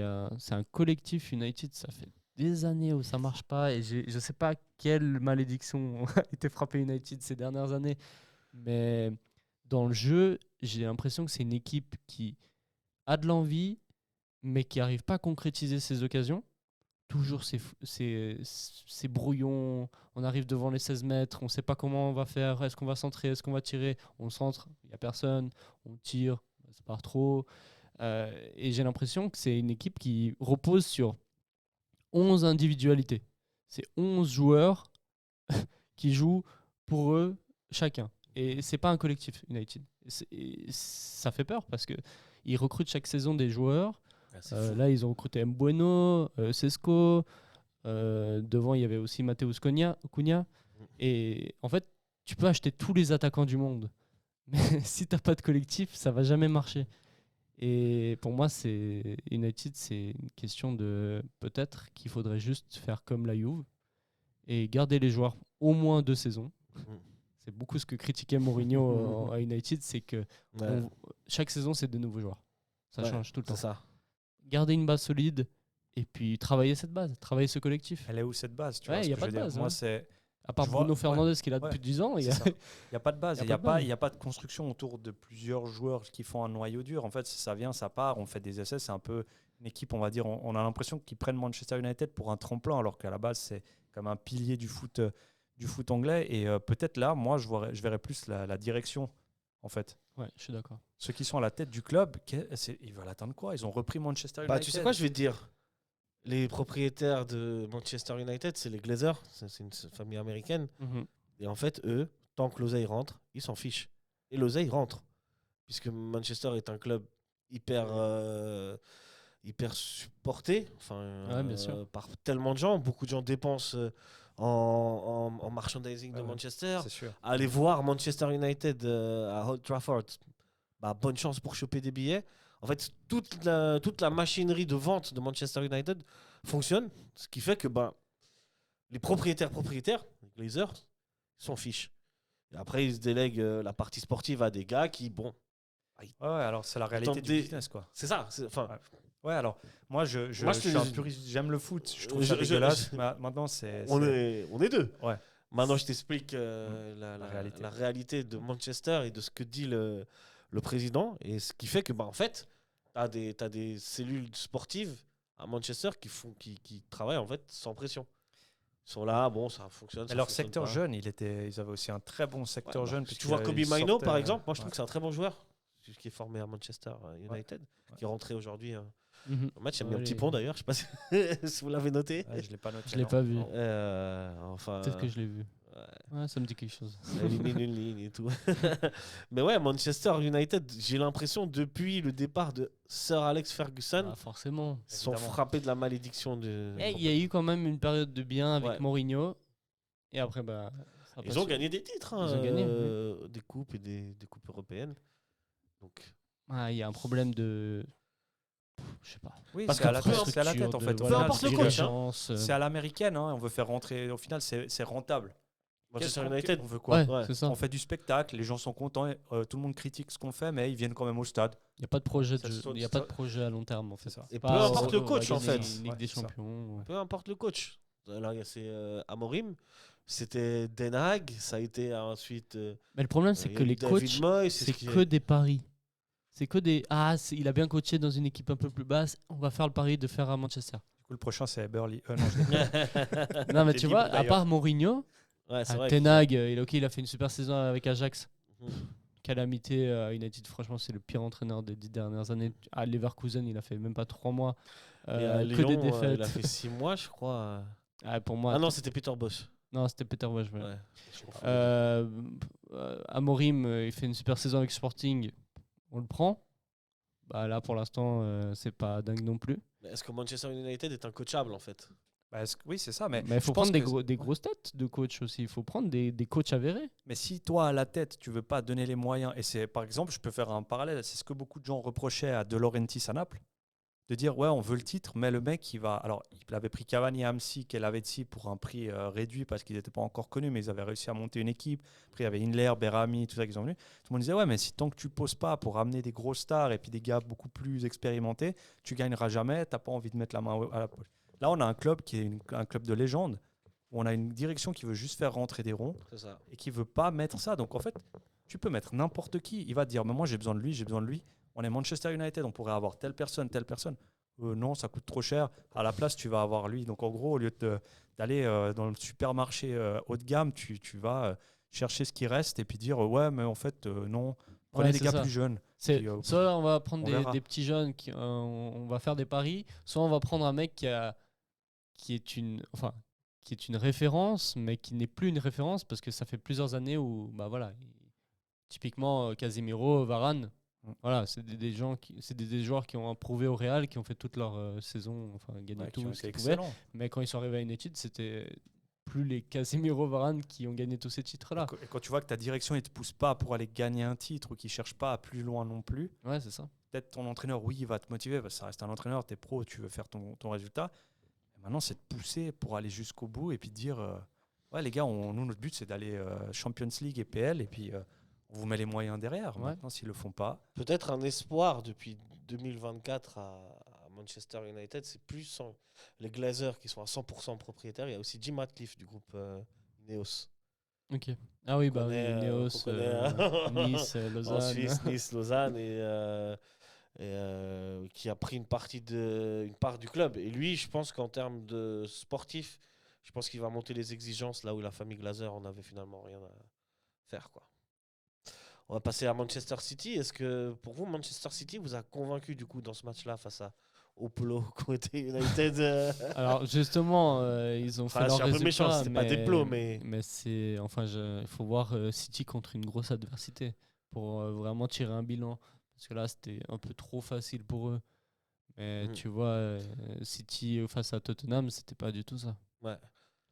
un collectif United. Ça fait des années où ça marche pas. Et je sais pas quelle malédiction a été frappée United ces dernières années. Mais dans le jeu, j'ai l'impression que c'est une équipe qui a de l'envie, mais qui n'arrive pas à concrétiser ses occasions. Toujours c'est brouillon, on arrive devant les 16 mètres, on ne sait pas comment on va faire, est-ce qu'on va centrer, est-ce qu'on va tirer, on centre, il n'y a personne, on tire, ça part trop. Et j'ai l'impression que c'est une équipe qui repose sur 11 individualités. C'est 11 joueurs qui jouent pour eux chacun. Et c'est pas un collectif United. Et ça fait peur parce qu'ils recrutent chaque saison des joueurs. Ah, c'est fou. Là, ils ont recruté Mbeumo, Sesco. Devant, il y avait aussi Mateus Cunha. Et en fait, tu peux acheter tous les attaquants du monde. Mais si tu n'as pas de collectif, ça va jamais marcher. Et pour moi, United, c'est une question de peut-être qu'il faudrait juste faire comme la Juve et garder les joueurs au moins 2 saisons. C'est beaucoup ce que critiquait Mourinho à United, c'est que Ouais, chaque saison, c'est de nouveaux joueurs. Ça ouais, change tout le c'est temps. ça. Garder une base solide et puis travailler cette base, travailler ce collectif. Elle est où cette base, tu Ouais, vois ce y a que pas je de veux dire. base, Moi, hein. c'est À part je vois- Bruno Fernandes ouais, qu'il a ouais, depuis 10 ans. c'est ça. Il n'y a pas de base, Y a il n'y a, pas de base. il y a pas de construction autour de plusieurs joueurs qui font un noyau dur. En fait, ça vient, ça part, on fait des essais. C'est un peu une équipe, on va dire, on a l'impression qu'ils prennent Manchester United pour un tremplin, alors qu'à la base, c'est comme un pilier du foot anglais. Et peut-être là, moi, je verrais plus la direction, en fait. Ouais, je suis d'accord. Ceux qui sont à la tête du club, ils veulent atteindre quoi? Ils ont repris Manchester United. Bah, tu sais quoi, je vais te dire. Les propriétaires de Manchester United, c'est les Glazers. C'est une famille américaine. Et en fait, eux, tant que l'oseille rentre, ils s'en fichent. Et l'oseille rentre. Puisque Manchester est un club hyper, hyper supporté Ouais, bien sûr. par tellement de gens. Beaucoup de gens dépensent en merchandising de Ouais, Manchester. C'est sûr. Aller voir Manchester United à Old Trafford, bah, bonne chance pour choper des billets. En fait, toute la machinerie de vente de Manchester United fonctionne. Ce qui fait que bah, les propriétaires, les Glazers, s'en fichent. Et après, ils se délèguent la partie sportive à des gars qui, bon, Ouais, alors c'est la réalité du des- business, quoi. c'est ça. Enfin, Ouais. Ouais, alors moi, je Moi, suis un puriste, j'aime le foot, je trouve Je- ça je- dégueulasse. je- Maintenant, c'est. on est deux. Ouais. Maintenant, je t'explique réalité. la réalité de Manchester et de ce que dit le président. Et ce qui fait que, bah, en fait, tu as des cellules sportives à Manchester qui travaillent en fait sans pression. Ils sont là, bon, ça fonctionne. Mais ça leur fonctionne secteur pas. jeune, ils avaient aussi un très bon secteur Ouais, bah, jeune. si tu puisqu'il vois a- Kobe il Mino, sortait, par exemple, moi je ouais. trouve que c'est un très bon joueur. Qui est formé à Manchester United, qui est rentré aujourd'hui. Au match, il y a mis un petit pont d'ailleurs, je sais pas si vous l'avez noté. Ouais, je l'ai pas noté. Je l'ai non. pas vu. Non. Enfin, Peut-être que je l'ai vu. Ouais, ça me dit quelque chose. il a éliminé une ligne et tout. Mais ouais, Manchester United, j'ai l'impression, depuis le départ de Sir Alex Ferguson, Ah, forcément. ils sont évidemment. frappés de la malédiction de. Il y a eu quand même une période de bien avec Ouais. Mourinho. Et après, bah, ça a pas Ils ont su- gagné des titres, Ils ont gagné, des coupes et des coupes européennes. Donc, Ah, il y a un problème de. Je sais pas. Oui, Parce c'est à, que la peu tête, c'est à la tête en fait. Au Peu final, importe le c'est- coach, hein. C'est à l'américaine, hein, on veut faire rentrer. Au final, c'est rentable. Manchester Qu'est-ce qu'on- United, On veut quoi? Ouais, Ouais. c'est ça. On fait du spectacle, les gens sont contents, tout le monde critique ce qu'on fait, mais ils viennent quand même au stade. Il n'y a pas de projet Ça de saute, il y a ça pas de saute. projet à long terme en fait. C'est ça. Et Pas, peu importe le on va coach, en gagner fait. une Ligue Ouais, des c'est ça. Champions. peu importe le coach. Là, c'est Amorim, c'était Den Haag, ça a été ensuite. Mais le problème, c'est il y que a eu les David coachs, Moyes, c'est ce qui que est- des paris. C'est que des. Il a bien coaché dans une équipe un peu plus basse. On va faire le pari de faire à Manchester. Du coup, le prochain, c'est Burley. Non, je déconne. Non, mais T'es tu libre, vois, à d'ailleurs. part Mourinho, Ouais, c'est à vrai. Ten Hag, il a fait une super saison avec Ajax. Mhm. Calamité à United, franchement, c'est le pire entraîneur des 10 dernières années. À Leverkusen, il a fait même pas 3 mois. Et à Que Lyon, des défaites. il a fait 6 mois, je crois. Pour moi, Ah non, c'était Peter Bosz. non, c'était Peter Bosz. Ouais. Ouais, je confonds. Amorim, il fait une super saison avec Sporting, on le prend. Bah, là, pour l'instant, c'est pas dingue non plus. Mais est-ce que Manchester United est incoachable en fait? Bah, oui, c'est ça. Mais Mais il faut je pense prendre que- des grosses têtes de coach aussi. Il faut prendre des coachs avérés. Mais si toi, à la tête, tu veux pas donner les moyens, et c'est par exemple, je peux faire un parallèle, c'est ce que beaucoup de gens reprochaient à De Laurentiis à Naples, de dire ouais, on veut le titre, mais le mec, il va. Alors, il avait pris Cavani et Hamsik et Lavezzi pour un prix réduit parce qu'ils n'étaient pas encore connus, mais ils avaient réussi à monter une équipe. Après, il y avait Inler, Berami, tout ça qui sont venus. Tout le monde disait ouais, mais si tant que tu poses pas pour amener des gros stars et puis des gars beaucoup plus expérimentés, tu gagneras jamais, t'as pas envie de mettre la main à la poche. Là, on a un club qui est un club de légende, où on a une direction qui veut juste faire rentrer des ronds C'est ça. et qui veut pas mettre ça. Donc en fait, tu peux mettre n'importe qui. Il va te dire, mais moi j'ai besoin de lui, j'ai besoin de lui. On est Manchester United, on pourrait avoir telle personne, telle personne. Non, ça coûte trop cher. À la place, tu vas avoir lui. Donc en gros, au lieu d'aller dans le supermarché haut de gamme, tu vas chercher ce qui reste et puis dire, ouais, mais en fait, non. Prenez Ouais, des c'est gars ça. plus jeunes. Puis, Soit on va prendre on verra. des petits jeunes, on va faire des paris, soit on va prendre un mec qui est une référence, mais qui n'est plus une référence parce que ça fait plusieurs années où, bah voilà, typiquement Casemiro, Varane, voilà, c'est des joueurs qui ont prouvé au Real, qui ont fait toute leur saison, enfin gagné Ouais, tout ce c'est qu'ils pouvaient. excellent. Mais quand ils sont arrivés à United, c'était plus les Casemiro, Varane qui ont gagné tous ces titres-là. Et quand tu vois que ta direction ne te pousse pas pour aller gagner un titre ou qu'il ne cherche pas à plus loin non plus, Ouais, c'est ça. peut-être ton entraîneur, oui, il va te motiver parce que ça reste un entraîneur, tu es pro, tu veux faire ton résultat. Et maintenant, c'est de pousser pour aller jusqu'au bout et puis de dire ouais, les gars, nous, notre but, c'est d'aller Champions League et PL et puis on vous met les moyens derrière. Ouais. Maintenant, s'ils ne le font pas. Peut-être un espoir depuis 2024 à Manchester United, c'est plus les Glazers qui sont à 100% propriétaires. Il y a aussi Jim Ratcliffe du groupe Neos. Ok. Ah oui, Qu'on bah oui, connaît, Neos, qu'on connaît, Nice, En Lausanne. Suisse, Nice, Lausanne qui a pris une part du club. Et lui, je pense qu'en termes de sportif, je pense qu'il va monter les exigences là où la famille Glazer en avait finalement rien à faire, quoi. On va passer à Manchester City. Est-ce que pour vous, Manchester City vous a convaincu du coup dans ce match-là face à Opolo côté United Alors justement, ils ont Enfin, fait je leur suis un peu résultat, méchant, c'était pas des plots, mais c'est, enfin, il faut voir City contre une grosse adversité pour vraiment tirer un bilan. Parce que là, c'était un peu trop facile pour eux. Mais Mhm. tu vois, City face à Tottenham, c'était pas du tout ça. ouais.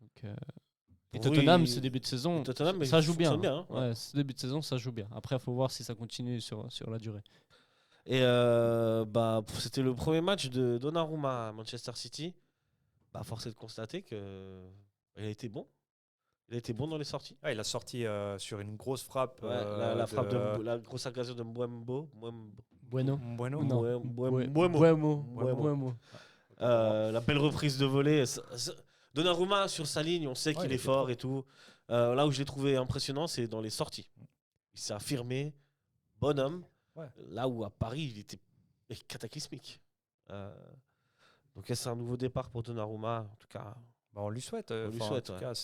Donc, et Pour vous, Tottenham, ce début de saison, Tottenham, mais ça il joue bien. fonctionne bien, hein. Ouais, ce début de saison, ça joue bien. Après, il faut voir si ça continue sur la durée. Et c'était le premier match de Donnarumma à Manchester City. Bah, force est de constater qu'il a été bon. Il a été bon dans les sorties. Ouais, il a sorti sur une grosse frappe. Ouais, la frappe la grosse occasion de Mbeumo. Bueno. Bueno. Non. Mbeumo. Mbeumo. La belle reprise de volée. Donnarumma sur sa ligne, on sait Ouais, qu'il il est était fort fort. et tout. Là où je l'ai trouvé impressionnant, c'est dans les sorties. Il s'est affirmé, bonhomme. Ouais. Là où à Paris, il était cataclysmique. Donc c'est un nouveau départ pour Donnarumma. En tout cas, Bah, on lui souhaite. On lui Enfin, souhaite, en tout ouais. cas,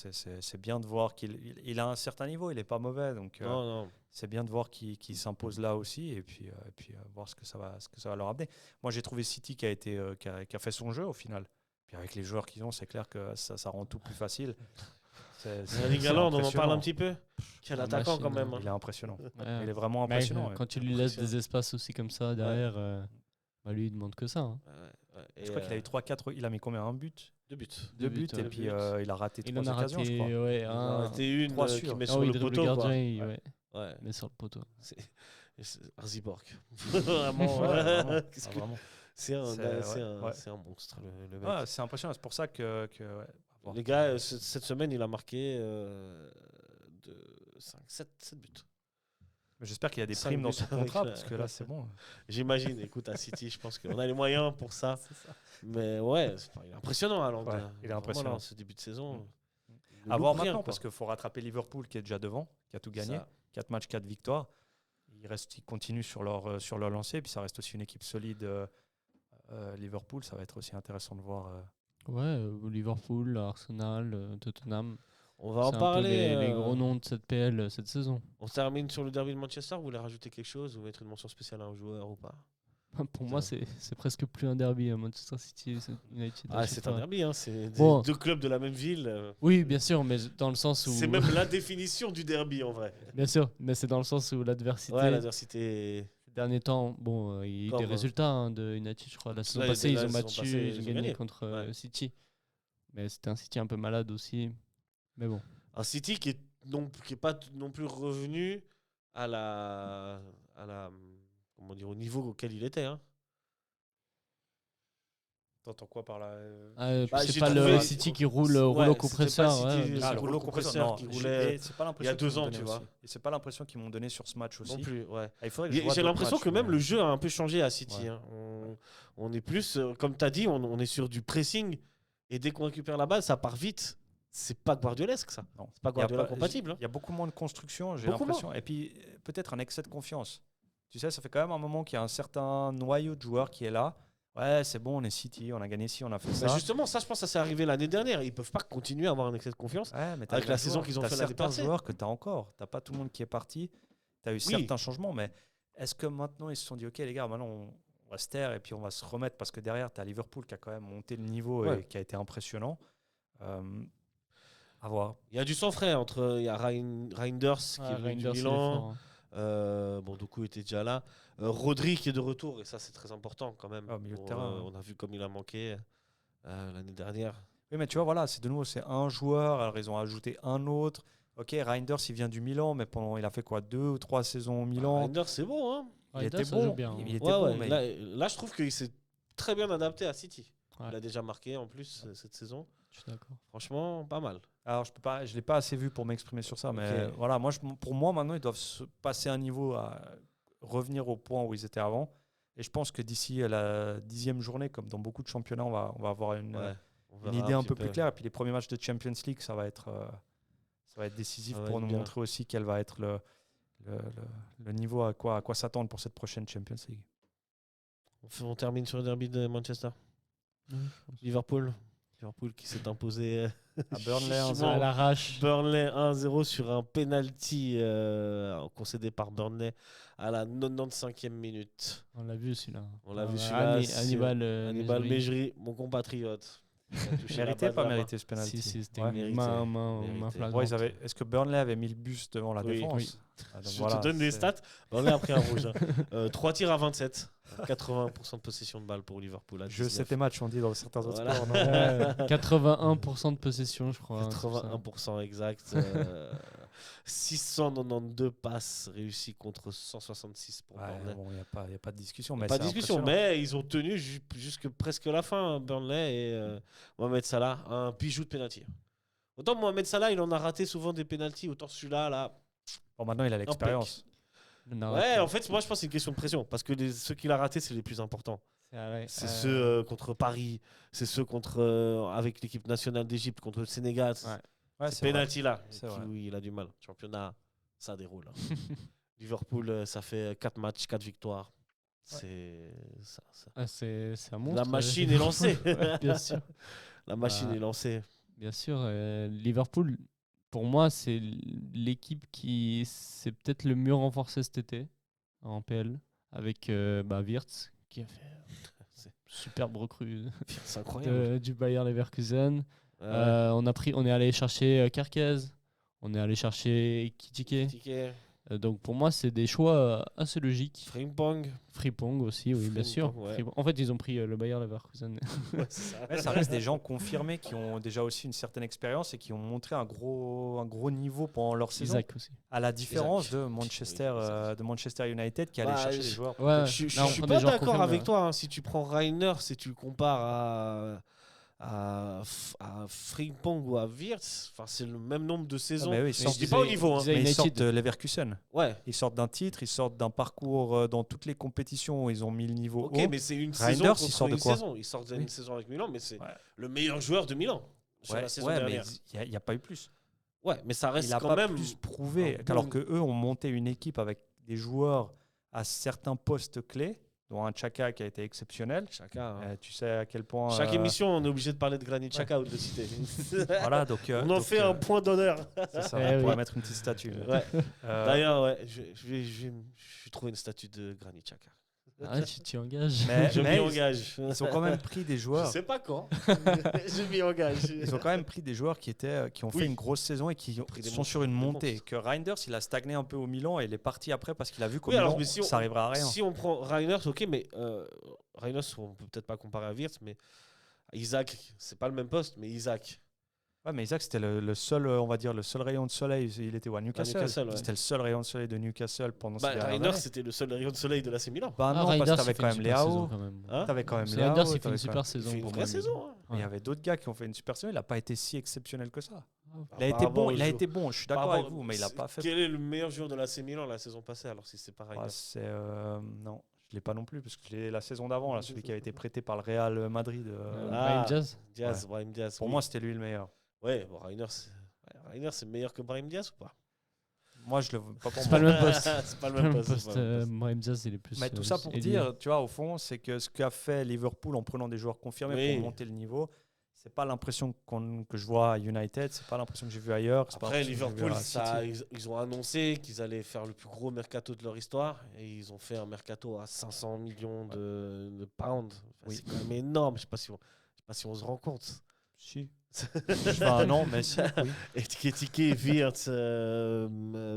c'est bien de voir qu'il a un certain niveau. Il n'est pas mauvais. Donc, non. c'est bien de voir qu'il s'impose là aussi et puis voir ce que ça va leur amener. Moi, j'ai trouvé City qui a fait son jeu au final. Puis avec les joueurs qu'ils ont, c'est clair que ça rend tout plus facile. Erling Haaland, on en parle un petit peu. Quel La attaquant machine, quand même. Il est impressionnant. Ouais. Il est vraiment Mais, impressionnant. ouais. quand tu lui laisses des espaces aussi comme ça derrière, bah lui, il demande que ça. Hein. Et, Je crois qu'il a eu 3-4. Il a mis combien? Un but? 2 buts. Deux 2 buts. buts, Et ouais. puis il a raté Il 3 en a occasions, je crois. raté ouais, Il en a un. raté une Trois qui sûrs. met Ah sur oui, le il dribble poteau. le Quoi. gardien, ouais. Ouais. Mais sur le poteau. C'est Arziborg. Vraiment. Ouais, vraiment. Qu'est-ce Ah, que- vraiment. C'est un, Ouais. c'est un monstre, le mec. Ouais, c'est impressionnant. C'est pour ça que ouais, à voir. Les gars, cette semaine, il a marqué 7 buts. Mais j'espère qu'il y a des 5 primes dans buts son avec contrat la- parce que là, c'est bon. J'imagine. Écoute, à City, je pense qu'on a les moyens pour ça. Mais ouais, il est impressionnant, Haaland. Ouais, il est Vraiment, impressionnant. là, ce début de saison. À voir maintenant parce qu'il faut rattraper Liverpool qui est déjà devant, qui a tout gagné. Ça. 4 matchs, 4 victoires. Ils continuent sur leur lancée. Puis ça reste aussi une équipe solide. Liverpool, ça va être aussi intéressant de voir. Ouais, Liverpool, Arsenal, Tottenham. On va en C'est un peu parler. les gros noms de cette PL cette saison. On termine sur le derby de Manchester. Vous voulez rajouter quelque chose? Vous mettre une mention spéciale à un joueur ou pas? Pour moi, c'est presque plus un derby à Manchester City United. Ah, c'est un derby. Hein. C'est Bon. deux clubs de la même ville. Oui, bien sûr, mais dans le sens où. C'est même la définition du derby en vrai. Bien sûr, mais c'est dans le sens où l'adversité. Ouais, l'adversité. C'est derniers temps, bon, il y a eu Comme, des résultats de United, je crois. La saison là, passée, ils la ont saison battu, passée, ils ont ils ont gagné gagné. contre Ouais. City. Mais c'était un City un peu malade aussi. Mais bon. Un City qui est pas non plus revenu à la comment dire, au niveau auquel il était. Hein. T'entends quoi par là Bah, c'est j'ai pas trouvé- le City qui roule Ouais, rouleau c'était pas compresseur. City, Ouais, c'est bien Ah, sûr. le rouleau compresseur non, qui roulait c'est pas l'impression il y a 2 qu'ils m'ont ans, donné tu vois. aussi. Et c'est pas l'impression qu'ils m'ont donné sur ce match aussi. Non plus, ouais. Ah, il faudrait que je vois J'ai d'autres l'impression matchs, que même mais- le jeu a un peu changé à City. Ouais. Hein. On est plus, comme tu as dit, on est sur du pressing. Et dès qu'on récupère la balle, ça part vite. C'est pas guardiolesque, ça. Non. C'est pas Il y a Guardiola pas- compatible. Hein. Il y a beaucoup moins de construction, j'ai Beaucoup l'impression. Et puis, peut-être un excès de confiance. Tu sais, ça fait quand même un moment qu'il y a un certain noyau de joueurs qui est là. Ouais, c'est bon, on est City, on a gagné ci, on a fait ça. Bah justement, ça, je pense que ça s'est arrivé l'année dernière. Ils peuvent pas continuer à avoir un excès de confiance. Ouais, mais t'as Avec des la saison joueurs, qu'ils ont t'as fait l'année certains passée. joueurs que tu as encore. Tu n'as pas tout le monde qui est parti. Tu as eu certains changements, mais est-ce que maintenant ils se sont dit, OK, les gars, maintenant on va se taire et puis on va se remettre parce que derrière, tu as Liverpool qui a quand même monté le niveau Ouais. et qui a été impressionnant. À voir. Il y a du sang frais entre. Il y a Reinders qui est venu du Reinders, il est Milan. fort, hein. Bon, Doku était déjà là. Rodri qui est de retour, et ça, c'est très important quand même. Ah, au milieu de Pour, terrain, hein. On a vu comme il a manqué l'année dernière. Oui, mais tu vois, voilà, c'est de nouveau, c'est un joueur. Alors, ils ont ajouté un autre. OK, Reinders, il vient du Milan, mais il a fait quoi, 2 ou 3 saisons au Milan. Reinders, c'est bon, hein. Il Reinders, était ça joue bon. bien, hein. Il était Ouais, bon, ouais. mais Là, je trouve qu'il s'est très bien adapté à City. Ouais. Il a déjà marqué en plus cette saison. Je suis d'accord. Franchement, pas mal. alors, je l'ai pas assez vu pour m'exprimer sur ça, mais Ok. voilà, pour moi, maintenant, ils doivent se passer un niveau à revenir au point où ils étaient avant. Et je pense que d'ici la 10e journée, comme dans beaucoup de championnats, on va avoir une On verra idée un petit peu plus claire. Et puis les premiers matchs de Champions League, ça va être décisif Ça va pour être nous bien. montrer aussi quel va être le niveau à quoi s'attendre pour cette prochaine Champions League. On termine sur le derby de Manchester. Liverpool. Liverpool qui s'est imposé À Burnley, chichement. À l'arrache. Burnley 1-0 sur un penalty concédé par Burnley à la 95e minute. On l'a vu celui-là. On l'a vu celui-là. c'est Hannibal Hannibal Mejbri. Mejbri, mon compatriote. Il a touché la Mérité, balle pas de la mérité ce penalty. Si, c'était Ouais. Mérité, main mérité. flagrante. Est-ce que Burnley avait mis le bus devant la Oui. défense? Oui. Ah, donc Je voilà, te donne les c'est- stats. Burnley a pris un rouge. 3 tirs à 27. 80% de possession de balle pour Liverpool. À Jeu 19. 7 match, on dit dans certains autres Voilà. sports. non Ouais, 81% de possession, je crois. hein, c'est ça. 81% exact. 692 passes réussies contre 166 pour Ouais, Burnley. bon, il n'y a pas de discussion. Pas Mais de c'est discussion, impressionnant. mais ils ont tenu jusque presque la fin, Burnley et Mohamed Salah, un bijou de penalty. Autant Mohamed Salah, il en a raté souvent des penalties, autant celui-là, là. Bon, maintenant, il a l'expérience. Le narratif. Ouais, en fait, moi je pense que c'est une question de pression, parce que ceux qu'il a ratés, c'est les plus importants. C'est ceux contre Paris, c'est ceux contre avec l'équipe nationale d'Égypte, contre le Sénégal. Ouais. Ouais, Ces c'est vrai. penalty-là, C'est vrai. où il a du mal. Championnat, ça déroule. hein. Liverpool, ça fait 4 matchs, 4 victoires. C'est ça. C'est un monstre. La machine est lancée. Bien sûr. La machine Bah, est lancée. Bien sûr. Liverpool, pour moi, c'est l'équipe qui s'est peut-être le mieux renforcée cet été en PL avec Wirtz qui a fait C'est superbe recrue c'est incroyable. du Bayer Leverkusen. Ouais. On est allé chercher Kerkez, on est allé chercher Kitike. Ticket, Donc pour moi, c'est des choix assez logiques. Frimpong. Frimpong aussi, oui, bien sûr. Frimpong, ouais. Frimpong. En fait, ils ont pris le Bayer Leverkusen. Ouais, c'est ça. Ouais, ça reste des gens confirmés qui ont déjà aussi une certaine expérience et qui ont montré un gros niveau pendant leur saison. Isaac aussi. À la différence Isaac. de Manchester, Oui, Isaac. de Manchester United qui allait Bah, chercher je- des joueurs. Ouais, Je là, on suis prend pas des joueurs d'accord confirmés, avec ouais. toi. Hein, si tu prends Reiner, si tu le compares à Frimpong ou à Wirtz, c'est le même nombre de saisons. mais oui, ils je sortent dis du- pas au niveau. Hein. disais- Mais ils United. sortent de Leverkusen. Ouais. Ils sortent d'un titre, ils sortent d'un parcours dans toutes les compétitions où ils ont mis le niveau Ok, haut. mais c'est une Reinders, saison il contre sort de une quoi saison. Il sort d'une Oui. saison avec Milan, mais c'est Ouais. le meilleur joueur de Milan sur Ouais, la saison ouais, mais dernière. il n'y a pas eu plus. Ouais, mais ça reste Il n'a quand pas même plus prouvé. un bon- Alors qu'eux ont monté une équipe avec des joueurs à certains postes clés, dont un Xhaka qui a été exceptionnel. Chacun. hein. Tu sais à quel point. Chaque émission, on est obligé de parler de Granit Xhaka ou de le citer. Voilà, donc, On en fait un point d'honneur. C'est ça, Eh on pourrait oui. mettre une petite statue. Ouais. Euh, D'ailleurs, ouais, je vais trouver une statue de Granit Xhaka. Ah, tu t'y engages. Je mais m'y engage. ils ont quand même pris des Je joueurs. sais pas quand. Je m'y engage. Ils ont quand même pris des joueurs qui ont fait Oui. une grosse saison et qui pris des sont monstres, sur une des montée. monstres. Que Reinders, il a stagné un peu au Milan et il est parti après parce qu'il a vu qu'au Oui, alors, Milan, mais si ça arrivera à rien. Si on prend Reiners, ok, mais Reiners, on peut peut-être pas comparer à Wirtz, mais Isaac, c'est pas le même poste, mais Isaac. Ouais, mais Isaac, c'était le seul, on va dire, le seul rayon de soleil. Il était où, à Newcastle. Newcastle, ouais. C'était le seul rayon de soleil de Newcastle pendant ces dernières Reiners, années. c'était le seul rayon de soleil de l'AC Milan. Bah non, parce que t'avais quand même Léao. Hein T'avais quand même C'est Léao. Reinders, il fait t'avais une quand super même- Il saison fait une pour vraie moi. saison. Hein. Mais il y avait d'autres gars qui ont fait une super saison. Il n'a pas été si exceptionnel que ça. Ah, Il a été Apparemment, bon. Il a joue- été bon. Je suis Par d'accord rapport- avec vous, mais il n'a pas fait. Quel est le meilleur joueur de l'AC Milan la saison passée, alors si c'est pas Reiners? Non, je l'ai pas non plus parce que je l'ai la saison d'avant, là, celui qui avait été prêté par le Real Madrid. Brahim Diaz. Diaz, Brahim Diaz. Pour oui. moi, c'était lui le meilleur. Ouais, bon, Reiners, c'est meilleur que Brahim Diaz ou pas? Moi, je le veux pas pour C'est moi. pas le même poste. C'est pas le même poste. c'est pas le même poste. Brahim Diaz, il est plus. Mais tout ça pour ailier. dire, tu vois, au fond, c'est que ce qu'a fait Liverpool en prenant des joueurs confirmés Oui. pour monter le niveau, c'est pas l'impression que je vois à United, c'est pas l'impression que j'ai vu ailleurs. c'est pas Après, l'impression que j'ai vu Liverpool, à City. ils ont annoncé qu'ils allaient faire le plus gros mercato de leur histoire et ils ont fait un mercato à 500 millions de pounds. Enfin, Oui. C'est quand même énorme. Je sais pas si on se rend compte. Si. Enfin, non, mais si. Oui. Ekitike, Wirtz,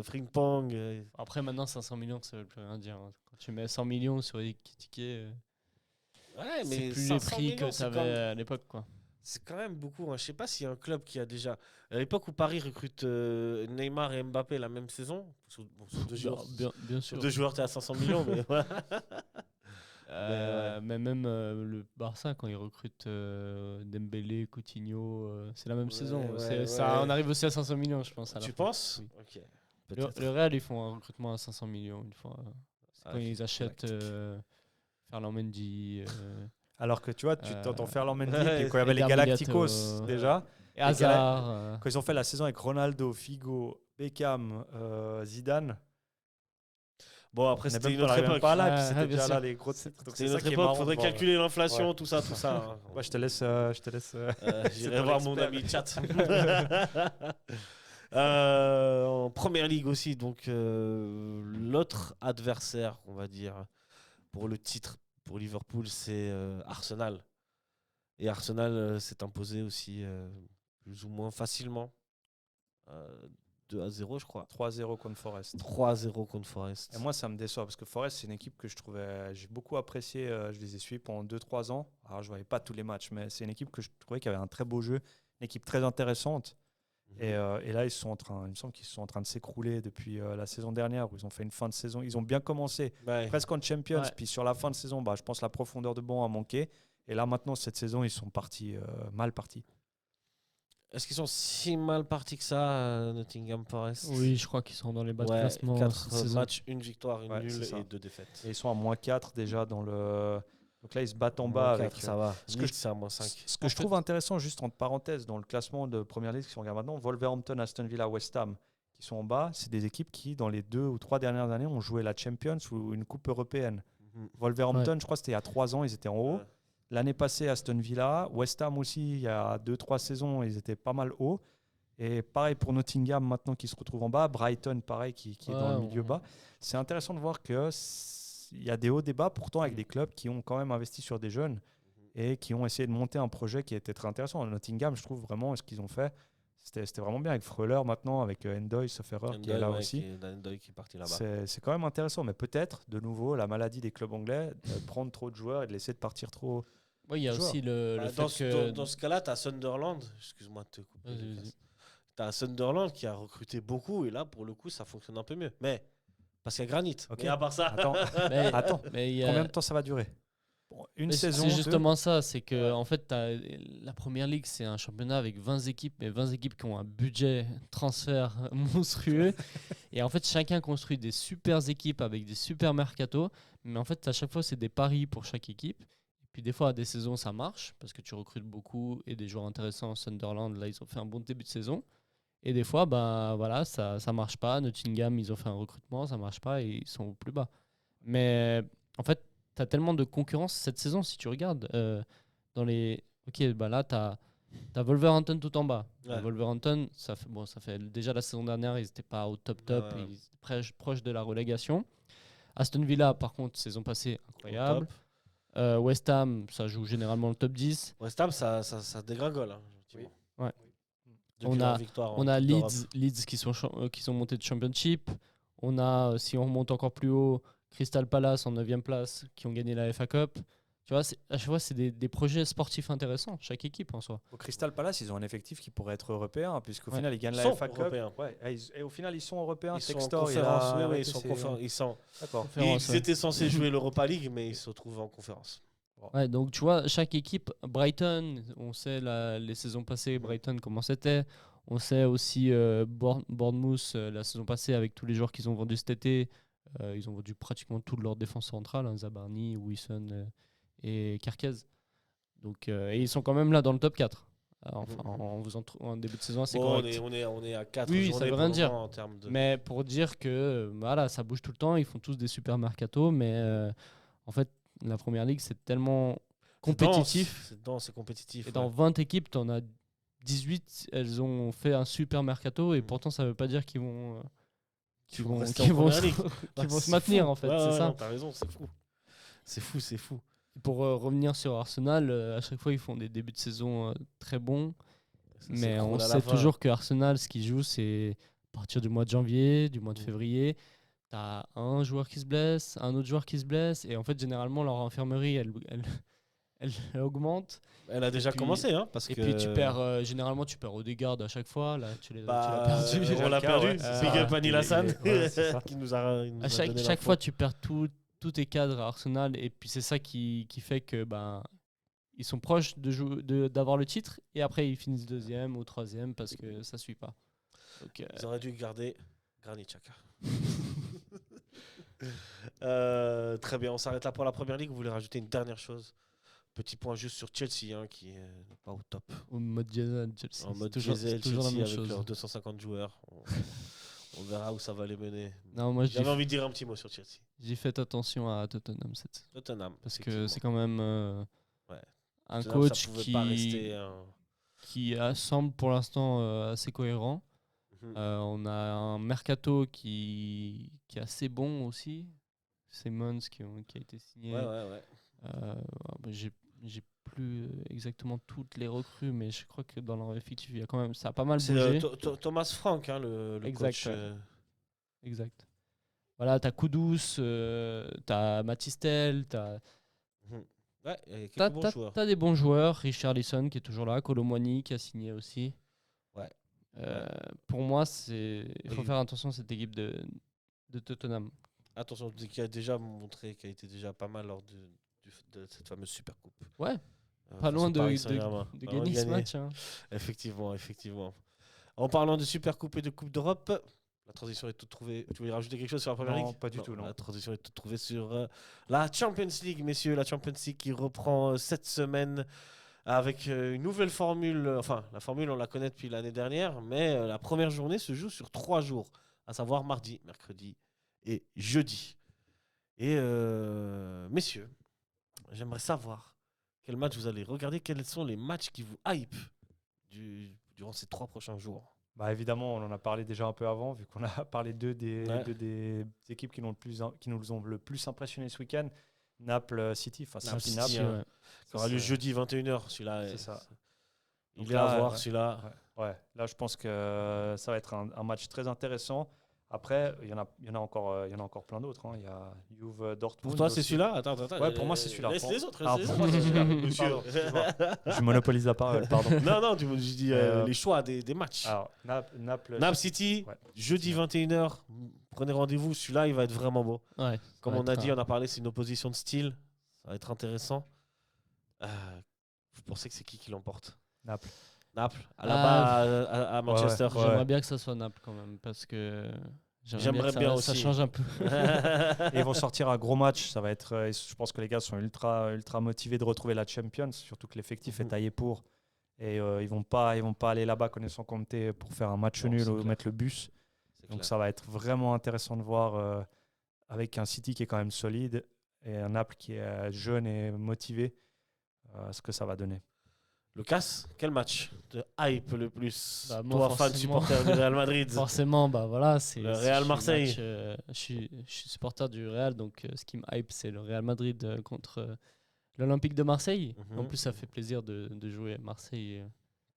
Frimpong. Après, maintenant, 500 millions, ça veut plus rien dire. Hein. Quand tu mets 100 millions sur les tickets, Ouais, c'est mais plus les 500 prix millions, que tu avais à l'époque. Quoi. C'est quand même beaucoup. Hein. Je sais pas s'il y a un club qui a déjà. À l'époque où Paris recrute Neymar et Mbappé la même saison, sur deux joueurs, Bien sûr. deux joueurs, t'es à 500 millions, mais voilà. Mais même le Barça, quand il recrute Dembélé, Coutinho, c'est la même saison. ouais, Ça, ouais. on arrive aussi à 500 millions, je pense. À la Tu fin. penses? Oui. Ok. Le Peut-être. Real, ils font un recrutement à 500 millions une fois. C'est Ah, quand ok. ils achètent Ferland Mendy. Alors que tu vois, tu t'entends faire Mendy, ouais, puis quand il y avait les Eder Galacticos Milito, déjà, Et Hazard. quand ils ont fait la saison avec Ronaldo, Figo, Beckham, Zidane, Bon, après, on n'est c'était même une autre pas, même époque. pas là, puis Ouais, c'était bien déjà sûr. là les gros titres. Donc C'est une ça autre qui est époque, marrant faudrait de voir. calculer l'inflation, Ouais. tout ça. Hein. Ouais, je te laisse. J'irai ton voir mon expert. ami chat. En première ligue aussi, donc l'autre adversaire, on va dire, pour le titre pour Liverpool, c'est Arsenal. Et Arsenal s'est imposé aussi plus ou moins facilement. 2-0, je crois. 3-0 contre Forest. 3-0 contre Forest. Et moi, ça me déçoit parce que Forest, c'est une équipe que j'ai beaucoup apprécié. Je les ai suivis pendant 2-3 ans. Alors, je ne voyais pas tous les matchs, mais c'est une équipe que je trouvais qui avait un très beau jeu, une équipe très intéressante. Et là, il me semble qu'ils sont en train de s'écrouler depuis la saison dernière où ils ont fait une fin de saison. Ils ont bien commencé, Ouais. presque en Champions. Ouais. Puis sur la fin de saison, je pense que la profondeur de banc a manqué. Et là, maintenant, cette saison, ils sont mal partis. Est-ce qu'ils sont si mal partis que ça, Nottingham Forest? Oui, je crois qu'ils sont dans les bas de Ouais, classement. 4 cette saison. matchs, une victoire, une Ouais, nulle c'est ça. et 2 défaites. Et ils sont à -4 déjà dans le. Donc là, ils se battent en bas avec. Ça va. ce que Leeds, c'est à -5. Ce que je trouve intéressant, juste entre parenthèses, dans le classement de Première Ligue, si on regarde maintenant, Wolverhampton, Aston Villa, West Ham, qui sont en bas, c'est des équipes qui, dans les 2 ou 3 dernières années, ont joué la Champions ou une coupe européenne. Wolverhampton, je crois que c'était il y a 3 ans, ils étaient en haut. Ouais. L'année passée, Aston Villa. West Ham aussi, il y a 2-3 saisons, ils étaient pas mal hauts. Et pareil pour Nottingham, maintenant qui se retrouve en bas. Brighton, pareil, qui est dans le milieu bas. C'est intéressant de voir qu'il y a des hauts, des bas, pourtant avec des clubs qui ont quand même investi sur des jeunes et qui ont essayé de monter un projet qui était très intéressant. Nottingham, je trouve vraiment ce qu'ils ont fait, c'était vraiment bien avec Freuler maintenant, avec Endoy, sauf erreur, qui est là aussi. Endoy qui est parti là-bas. C'est quand même intéressant, mais peut-être, de nouveau, la maladie des clubs anglais, de prendre trop de joueurs et de laisser de partir trop. Oui, il y a joueurs. aussi le Dans fait que. dans ce cas-là, tu as Sunderland. Excuse-moi de te couper. Vas-y. Tu as Sunderland qui a recruté beaucoup et là, pour le coup, ça fonctionne un peu mieux. Mais, parce qu'il y a Granit. Ok. Mais à part ça. Attends, Mais- attends. mais il y a- Combien de temps ça va durer? Une Mais saison. C'est deux justement ça, c'est que en fait, la première ligue, c'est un championnat avec 20 équipes, mais 20 équipes qui ont un budget transfert monstrueux. Et en fait, chacun construit des super équipes avec des super mercato. Mais en fait, à chaque fois, c'est des paris pour chaque équipe. Et puis des fois, à des saisons, ça marche parce que tu recrutes beaucoup et des joueurs intéressants. Sunderland, là, ils ont fait un bon début de saison. Et des fois, voilà, ça marche pas. Nottingham, ils ont fait un recrutement, ça marche pas et ils sont au plus bas. Mais en fait, tu as tellement de concurrence cette saison, si tu regardes. Dans les... Ok, là, tu as Wolverhampton tout en bas. Ouais. Wolverhampton, ça fait déjà la saison dernière, ils n'étaient pas au top, Ouais. ils étaient proches de la relégation. Aston Villa, par contre, saison passée, incroyable. West Ham, ça joue généralement le top 10. West Ham, ça dégringole. Hein, Oui. Ouais. Depuis leur victoire en On a Coupe d'Europe. Leeds qui sont montés de Championship. On a, si on remonte encore plus haut, Crystal Palace en 9e place qui ont gagné la FA Cup. Tu vois, à chaque fois, c'est des projets sportifs intéressants, chaque équipe en soi. Au Crystal Palace, ils ont un effectif qui pourrait être européen, puisqu'au Ouais. final, ils gagnent Ils la sont FA Cup. européens. Ouais, et au final, ils sont européens. Ils sont en Textor, il a conférence. Oui, arrêté ils sont en ses- conférence. D'accord. Conférence, Ils ouais. étaient censés jouer l'Europa League, mais ils se retrouvent en conférence. Ouais, donc tu vois, chaque équipe, Brighton, on sait les saisons passées, Brighton comment c'était. On sait aussi Bournemouth, la saison passée, avec tous les joueurs qu'ils ont vendus cet été. Ils ont vendu pratiquement toute leur défense centrale, hein, Zabarni, Wilson et Kerkez. Donc, et ils sont quand même là dans le top 4. Enfin, en début de saison, c'est Bon, correct. on est à 4 Oui, journées ça veut pour rien le dire. moment en termes de... Mais pour dire que voilà, ça bouge tout le temps, ils font tous des super mercato, mais en fait, la première ligue, c'est tellement compétitif. C'est dense, c'est compétitif. Et dans 20 équipes, tu en as 18, elles ont fait un super mercato, et pourtant, ça veut pas dire qu'ils vont, qu'ils vont, rester en qu'ils vont, première se, ligue. qu'ils vont Ouais, se c'est maintenir, fou. en fait. Ouais, c'est ouais, ça. non, t'as raison, c'est fou. C'est fou. Pour revenir sur Arsenal, à chaque fois, ils font des débuts de saison très bons. Mais on sait toujours que Arsenal, ce qu'ils jouent, c'est à partir du mois de janvier, du mois de février. Tu as un joueur qui se blesse, un autre joueur qui se blesse. Et en fait, généralement, leur infirmerie, elle augmente. Elle a déjà commencé, hein, parce Et que... puis, tu perds, généralement, tu perds Odegaard à chaque fois. Là, tu l'as perdu. on l'a perdu. ouais, C'est Big Up à Neil Hassan ouais, c'est ça. qui nous a À chaque fois, tu perds tous tes cadres à Arsenal. Et puis, c'est ça qui fait que ils sont proches d'avoir le titre. Et après, ils finissent 2e ou 3e parce que ça ne suit pas. Donc, Ils auraient dû garder Granit Xhaka. Très bien, on s'arrête là pour la première ligue. Vous voulez rajouter une dernière chose? Petit point juste sur Chelsea, hein, qui n'est pas au top. au mode diesel, Chelsea. En mode toujours diesel, la Chelsea même avec chose. leurs 250 joueurs. On verra où ça va les mener. Non, moi, J'avais envie de dire un petit mot sur Chelsea. j'ai fait attention à Tottenham cette saison. Tottenham. Parce que c'est quand même un Tottenham, coach ça pouvait pas rester qui semble pour l'instant assez cohérent. Mhm. On a un mercato qui est assez bon aussi. Simmons qui a été signé. Ouais. J'ai plus exactement toutes les recrues, mais je crois que dans leur effectif, il y a quand même, ça a pas mal C'est bougé. Thomas Frank, hein, le Exact, coach. ouais. Exact. Voilà, t'as Kudus, t'as Matistel, Ouais, il y a quelques bons joueurs. t'as des bons joueurs. Richarlison qui est toujours là, Colomwani qui a signé aussi. Ouais. Pour moi, il faut Oui. faire attention à cette équipe de Tottenham. Attention, qui a déjà montré, qui a été déjà pas mal lors de cette fameuse Super Coupe. Ouais, pas face loin au de Paris Saint-Germain. gagner Vraiment ce match. Hein. Effectivement. En parlant de Super Coupe et de Coupe d'Europe, la transition est toute trouvée. Tu voulais rajouter quelque chose sur la Première Ligue? Non, pas du tout, non. La transition est toute trouvée sur la Champions League, messieurs. La Champions League qui reprend cette semaine avec une nouvelle formule. Enfin, la formule, on la connaît depuis l'année dernière, mais la première journée se joue sur 3 jours, à savoir mardi, mercredi et jeudi. Et messieurs, j'aimerais savoir quel match vous allez regarder, quels sont les matchs qui vous hype durant ces 3 prochains jours. Bah évidemment, on en a parlé déjà un peu avant, vu qu'on a parlé deux des équipes qui nous ont le plus impressionné ce week-end. Naples City, enfin Naples City City, Naples. ouais. Ça aura lieu jeudi 21h, celui-là. C'est ça. Il Donc est à là, voir, ouais. celui-là. Ouais, là je pense que ça va être un match très intéressant. Après, il y en a encore plein d'autres. Hein. Il y a Juve Dortmund. Pour toi, c'est aussi. celui-là? Attends. Ouais, pour moi, c'est celui-là. Laisse les autres. Ah, pour moi, c'est celui-là. Monsieur. Pardon, excuse-moi. Je monopolise la parole, pardon. Non, je dis les choix des matchs. Alors, Naples City, ouais. jeudi 21h. Prenez rendez-vous. Celui-là, il va être vraiment beau. Ouais, Comme on a dit, on a parlé, c'est une opposition de style. Ça va être intéressant. Vous pensez que c'est qui l'emporte? Naples. Là-bas, à Manchester. Ouais. J'aimerais bien que ça soit Naples quand même, parce que J'aimerais bien ça aussi. change un peu. Et ils vont sortir un gros match. Ça va être. Je pense que les gars sont ultra motivés de retrouver la Champions, surtout que l'effectif est taillé pour. Et ils vont pas aller là-bas connaissant Conte pour faire un match nul ou mettre le bus. Donc ça va être vraiment intéressant de voir avec un City qui est quand même solide et un Naples qui est jeune et motivé ce que ça va donner. Lucas, quel match te hype le plus? Bah, moi, Toi, fan forcément. supporter du Real Madrid. Forcément, bah voilà, c'est Le c'est- Real je suis Marseille. je suis supporter du Real, donc ce qui me hype, c'est le Real Madrid contre l'Olympique de Marseille. Mhm. En plus, ça fait plaisir de jouer à Marseille.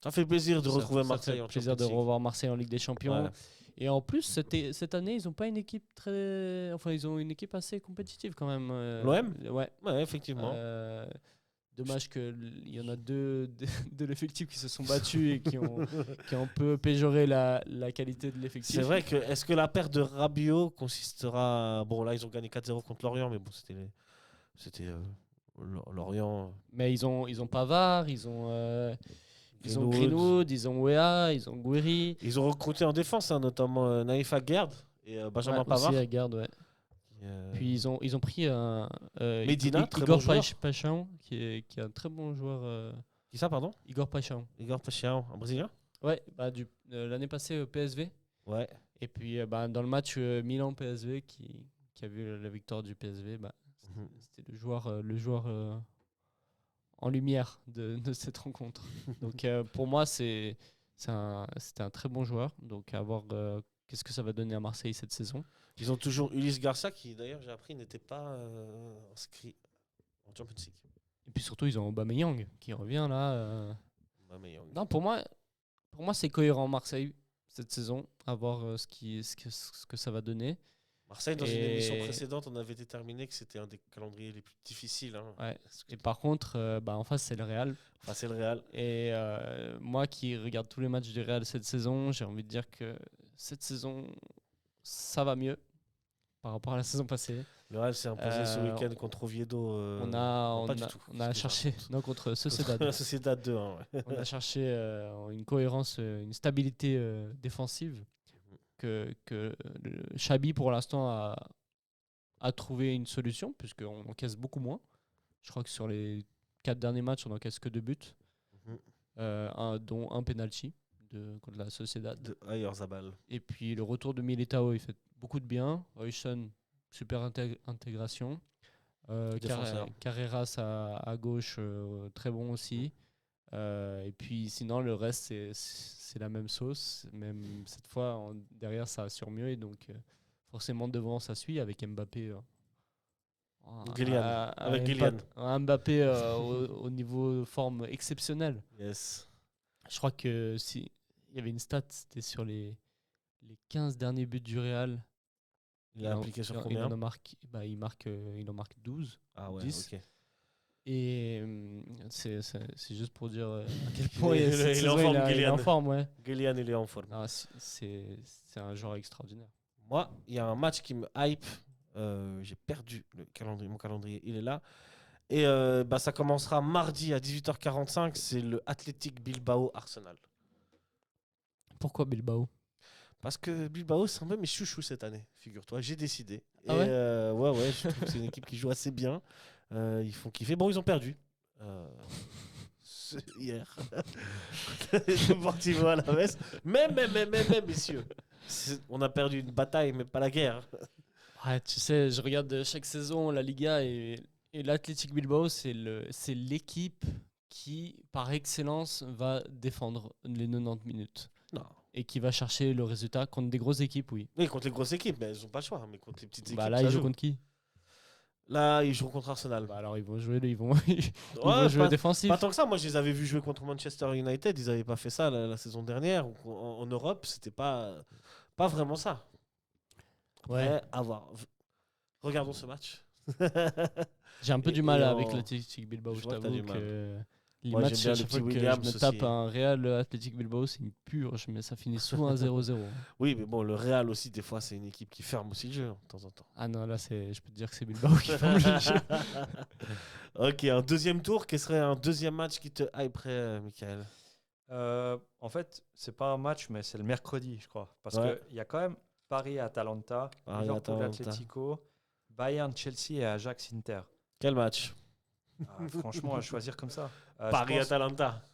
Ça fait plaisir de Ça- retrouver ça Marseille fait en plaisir de Champions League. revoir Marseille en Ligue des Champions. Ouais. Et en plus, cette année, ils n'ont pas une équipe très. Enfin, ils ont une équipe assez compétitive quand même. L'OM? Ouais. Ouais, effectivement. Dommage qu'il y en a deux de l'effectif qui se sont battus et qui ont un peu péjoré la qualité de l'effectif. C'est vrai que est-ce que la perte de Rabiot consistera. Bon, là, ils ont gagné 4-0 contre Lorient, mais bon, c'était Lorient. Mais ils ont Pavard, ils ont Greenwood. Greenwood, ils ont Wea, ils ont Guiri. Ils ont recruté en défense, hein, notamment Naïf Aguerd et Benjamin Pavard. Aussi, regarde, ouais. Puis ils ont pris Medina, très Igor bon joueur. Paixão, qui est un très bon joueur. Qui ça, pardon? Igor Paixão. Igor Paixão, un Brésilien? Ouais, bah, l'année passée au PSV. Ouais. Et puis dans le match Milan-PSV qui a vu la victoire du PSV, bah, Mhm. c'était le joueur en lumière de cette rencontre. Donc pour moi, c'était un très bon joueur. Donc à voir qu'est-ce que ça va donner à Marseille cette saison. Ils ont toujours Ulysse Garcia, qui d'ailleurs, j'ai appris, n'était pas inscrit en Champions League. Et puis surtout, ils ont Aubameyang qui revient là. Aubameyang. Non, pour moi c'est cohérent Marseille cette saison. À voir ce que ça va donner. Marseille, dans une Et- émission précédente, on avait déterminé que c'était un des calendriers les plus difficiles. Hein. Ouais. Et par contre, en face, c'est le Real. Enfin, c'est le Real. Et moi qui regarde tous les matchs du Real cette saison, j'ai envie de dire que cette saison, ça va mieux par rapport à la saison passée. Le Real s'est imposé ce Euh, week-end contre Oviedo. on pas a du tout. on a C'était cherché pas- non, contre Sociedad. La Sociedad 2-1. Ouais. On a cherché une cohérence, une stabilité défensive que Xabi pour l'instant a trouvé une solution puisqu'on encaisse beaucoup moins. Je crois que sur les 4 derniers matchs, on encaisse que 2 buts, Mhm. dont un penalty contre la Sociedad. De Ayerzabal. Et puis le retour de Militao, il fait beaucoup de bien. Royston, super intégration. Défenseur. Carreras à gauche, très bon aussi. Et puis sinon, le reste, c'est la même sauce. Même cette fois, derrière, ça assure mieux. Et donc, forcément, devant, ça suit avec Mbappé. Kylian, avec Kylian. Mbappé au niveau forme exceptionnel. Yes. Je crois que si il y avait une stat, c'était sur les 15 derniers buts du Real. Il a appliqué sur combien? Il en marque 12. Ah ouais, 10. ok. Et c'est juste pour dire à quel point Il est- cette il est en saison, forme, il est Kylian. en forme, ouais. Kylian, il est en forme. Non, c'est un joueur extraordinaire. Moi, il y a un match qui me hype. J'ai perdu mon calendrier, il est là. Et ça commencera mardi à 18h45. C'est le Athletic Bilbao Arsenal. Pourquoi Bilbao? Parce que Bilbao, c'est un peu mes chouchous cette année, figure-toi. J'ai décidé. Ah Et, ouais ouais, je trouve que c'est une équipe qui joue assez bien. Ils font kiffer. Bon, ils ont perdu. Hier. Deportivo à la messe. Mais, messieurs. On a perdu une bataille, mais pas la guerre. Ouais, tu sais, je regarde chaque saison la Liga et l'Athletic Bilbao, c'est l'équipe qui, par excellence, va défendre les 90 minutes. Non. Et qui va chercher le résultat contre des grosses équipes, oui. Oui, contre les grosses équipes, mais elles n'ont pas le choix. Mais contre les petites équipes, Bah là, ça ils jouent joue. contre qui? Là, ils jouent contre Arsenal. Bah alors, ils vont jouer ils Ouais, vont jouer pas, défensif. pas tant que ça. Moi, je les avais vus jouer contre Manchester United. Ils n'avaient pas fait ça la saison dernière. En Europe, c'était pas vraiment ça. Ouais. Après, à voir. Regardons ce match. J'ai un peu Et- du mal et avec en- l'Athletic Bilbao, Je je vois que t'as t'avoue du mal. que les Moi, matchs, j'aime bien à le chaque petit fois que Williams je me tape aussi. un Real Athletic Bilbao, c'est une purge, mais ça finit souvent à 0-0. Oui, mais bon, le Real aussi, des fois, c'est une équipe qui ferme aussi le jeu, de temps en temps. Ah non, là, je peux te dire que c'est Bilbao qui ferme le jeu. Ok, un deuxième tour. Quel serait un deuxième match qui te hyperait, Michael? En fait, c'est pas un match, mais c'est le mercredi, je crois. Parce Ouais. qu'il y a quand même Paris-Atalanta, Paris-Atalanta. Liverpool-Atlético, Bayern-Chelsea et Ajax-Inter. Quel match? Franchement, à choisir comme ça. Paris-Atalanta.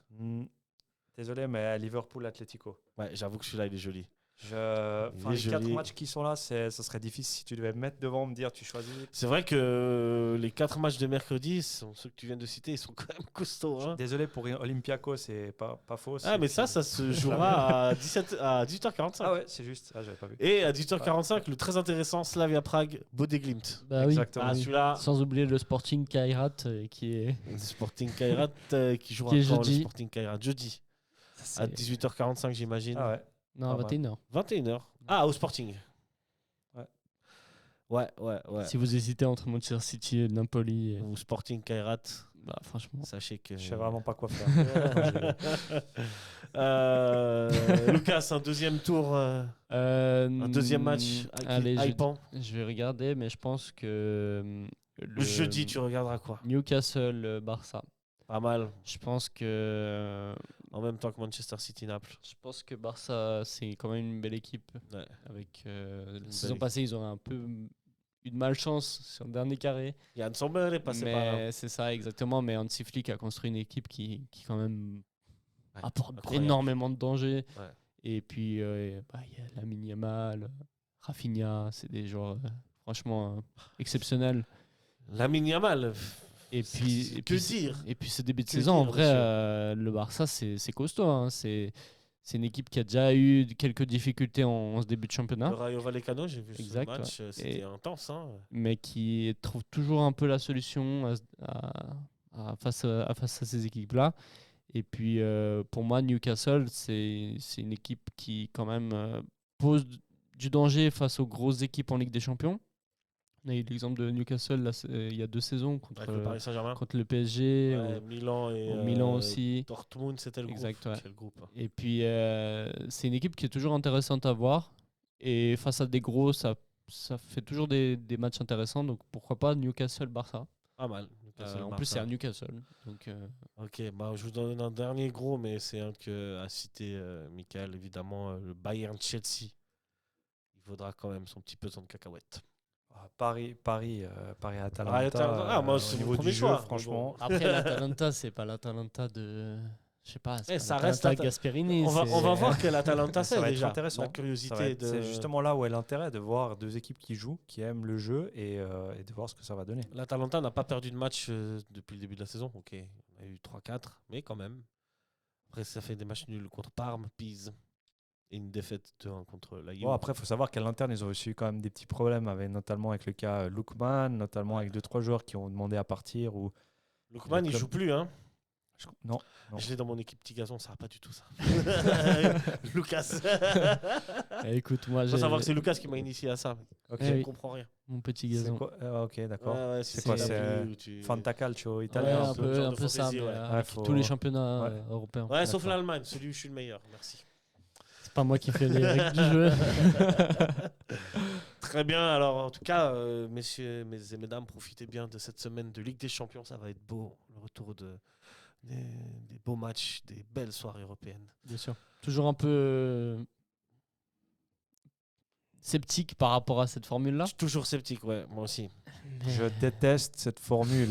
Désolé, mais Liverpool-Atlético. Ouais, j'avoue que celui-là, il est joli. Les 4 matchs qui sont là, ça serait difficile si tu devais me mettre devant, me dire tu choisis. C'est vrai que les 4 matchs de mercredi, ceux que tu viens de citer, ils sont quand même costauds. Hein. Désolé pour Olympiakos, c'est pas faux. Ah, mais ça se jouera à 18h45. Ah ouais, c'est juste. Ah, j'avais pas vu. Et à 18h45, le très intéressant Slavia Prague, Bodeglimt. Bah Exactement. Ah, celui-là, Sans oublier le Sporting Kairat qui est. le Sporting Kairat qui jouera Qui est quand le jeudi. Sporting Kairat jeudi Ça, à c'est- 18h45, j'imagine. Ah ouais. Non, Pas mal. 21h. 21h. Ah, au Sporting. Ouais. Ouais. Si vous hésitez entre Manchester City et Napoli, Ou Sporting Kairat, bah, franchement. sachez que. Je sais vraiment pas quoi faire. Lucas, un deuxième tour, un deuxième match Allez, hypant. je vais regarder, mais je pense que Le jeudi, tu regarderas quoi? Newcastle-Barça. Pas mal. Je pense que En même temps que Manchester City-Naples. Barça, c'est quand même une belle équipe. Ouais. Avec Une la belle saison équipe. passée, ils ont un peu eu de malchance sur le dernier carré. Yann Sommer est passé par là. Mais c'est ça, exactement. Mais Hansi Flick a construit une équipe qui quand même Ouais, apporte incroyable. énormément de danger. Ouais. Et puis, il y a Lamine Yamal, Rafinha, c'est des joueurs franchement exceptionnels. Lamine Yamal. Et puis, Que dire? Et puis ce début de Que saison, en dire, vrai, monsieur le Barça, c'est costaud. Hein. C'est une équipe qui a déjà eu quelques difficultés en ce début de Le championnat, Rayo Vallecano, j'ai vu Exact, ce match, ouais. c'était Et- intense. Hein. mais qui trouve toujours un peu la solution face à ces équipes-là. Et puis, pour moi, Newcastle, c'est une équipe qui, quand même, pose du danger face aux grosses équipes en Ligue des Champions. On a eu l'exemple de Newcastle là, il y a 2 saisons Avec le Paris Saint-Germain. contre le PSG. Ouais, Milan et Milan aussi. Dortmund, c'était le Exact, groupe. ouais. Quel groupe. Et puis, c'est une équipe qui est toujours intéressante à voir. Et face à des gros, ça fait toujours des matchs intéressants. Donc, pourquoi pas Newcastle-Barça. Pas mal. Newcastle, En plus, c'est Barça. à Newcastle. Donc, Ok, bah, je vous donne un dernier gros, mais c'est un que a cité Michael, évidemment, le Bayern-Chelsea. Il vaudra quand même son petit pesant de cacahuètes. Paris-Atalanta. Atalanta. Moi, c'est au mon niveau premier du choix, jeu, franchement. après, l'Atalanta, c'est pas l'Atalanta de. Je sais pas, c'est pas ça l'Atalanta reste Gasperini. On va c'est- voir quel Atalanta Ça c'est va être déjà. intéressant. La curiosité de. C'est justement là où est l'intérêt de voir deux équipes qui jouent, qui aiment le jeu et de voir ce que ça va donner. L'Atalanta n'a pas perdu de match depuis le début de la saison. Ok, on a eu 3-4, mais quand même. Après, ça fait des matchs nuls contre Parme, Pise et une défaite 2-1 contre la Juve. Bon, après, il faut savoir qu'à l'interne, ils ont eu quand même des petits problèmes, notamment avec le cas Lookman, notamment avec 2-3 joueurs qui ont demandé à partir. Lookman, le il club- joue plus, hein. Non. Je l'ai dans mon équipe petit gazon, ça va pas du tout ça. Lucas. Écoute, moi, Il faut j'ai savoir que c'est Lucas qui m'a initié à ça. Ok. Je ne oui. comprends rien. mon petit C'est gazon. quoi Ok, d'accord. Ouais, ouais, C'est quoi, la c'est pluie où tu- Fantacalcio Ouais, italien. un peu, peu, genre un de peu ça, fantaisie, mais ouais. avec faut- tous les championnats Ouais. européens. Ouais, sauf D'accord. l'Allemagne, celui où je suis le meilleur. Merci. C'est pas moi qui fais les règles du jeu. Très bien, alors en tout cas, messieurs et mesdames, profitez bien de cette semaine de Ligue des Champions, ça va être beau, le retour des beaux matchs, des belles soirées européennes. Bien sûr. Toujours un peu sceptique par rapport à cette formule-là. Je suis toujours sceptique, ouais, moi aussi. Je déteste cette formule.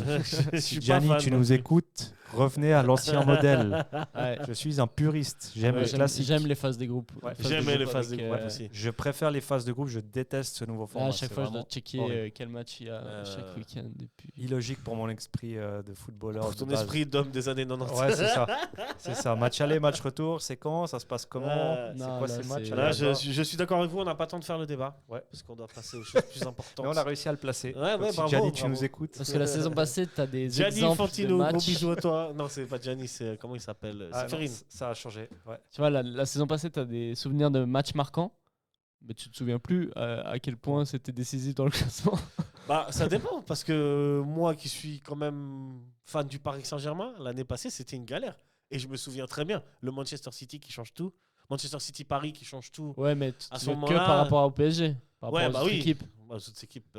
Je Si suis pas Gianni, fan, tu non nous plus. écoutes, revenez à l'ancien modèle. Ouais. Je suis un puriste. J'aime Ouais, le classique. J'aime les phases des groupes. Ouais. Phases J'aime de les groupe phases avec, des groupes aussi. Je préfère les phases de groupe, je déteste ce nouveau Là, format. à chaque c'est fois, je dois vraiment checker horrible. quel match il y a chaque week-end. Et puis... Illogique pour mon esprit de footballeur. Pour de ton base. esprit d'homme des années 90. Ouais, c'est ça. C'est ça. Match aller, match retour, c'est quand? Ça se passe comment? Ouais. C'est Non, quoi là, ces matchs? c'est- Là, là-bas je suis d'accord avec vous, on n'a pas le temps de faire le débat. Ouais. Parce qu'on doit passer aux choses plus importantes. Mais on a réussi à le placer. Ouais, Donc, ouais, si bravo, Gianni, tu bravo. nous écoutes. Parce que la saison passée, tu as des Gianni exemples Infantino, de gros matchs. bisous à toi. Non, c'est pas Gianni, c'est comment il s'appelle Ah, non, Séphérine. ça a changé. Ouais. Tu vois, la saison passée, tu as des souvenirs de matchs marquants, mais tu te souviens plus à quel point c'était décisif dans le classement. Bah, ça dépend, parce que moi qui suis quand même fan du Paris Saint-Germain, l'année passée, c'était une galère. Et je me souviens très bien, le Manchester City qui change tout, Manchester City-Paris qui change tout. Ouais, mais tu À te ce souviens que moment-là- par rapport au PSG, par Ouais, rapport bah aux oui. autres équipes. Bah, aux autres équipes.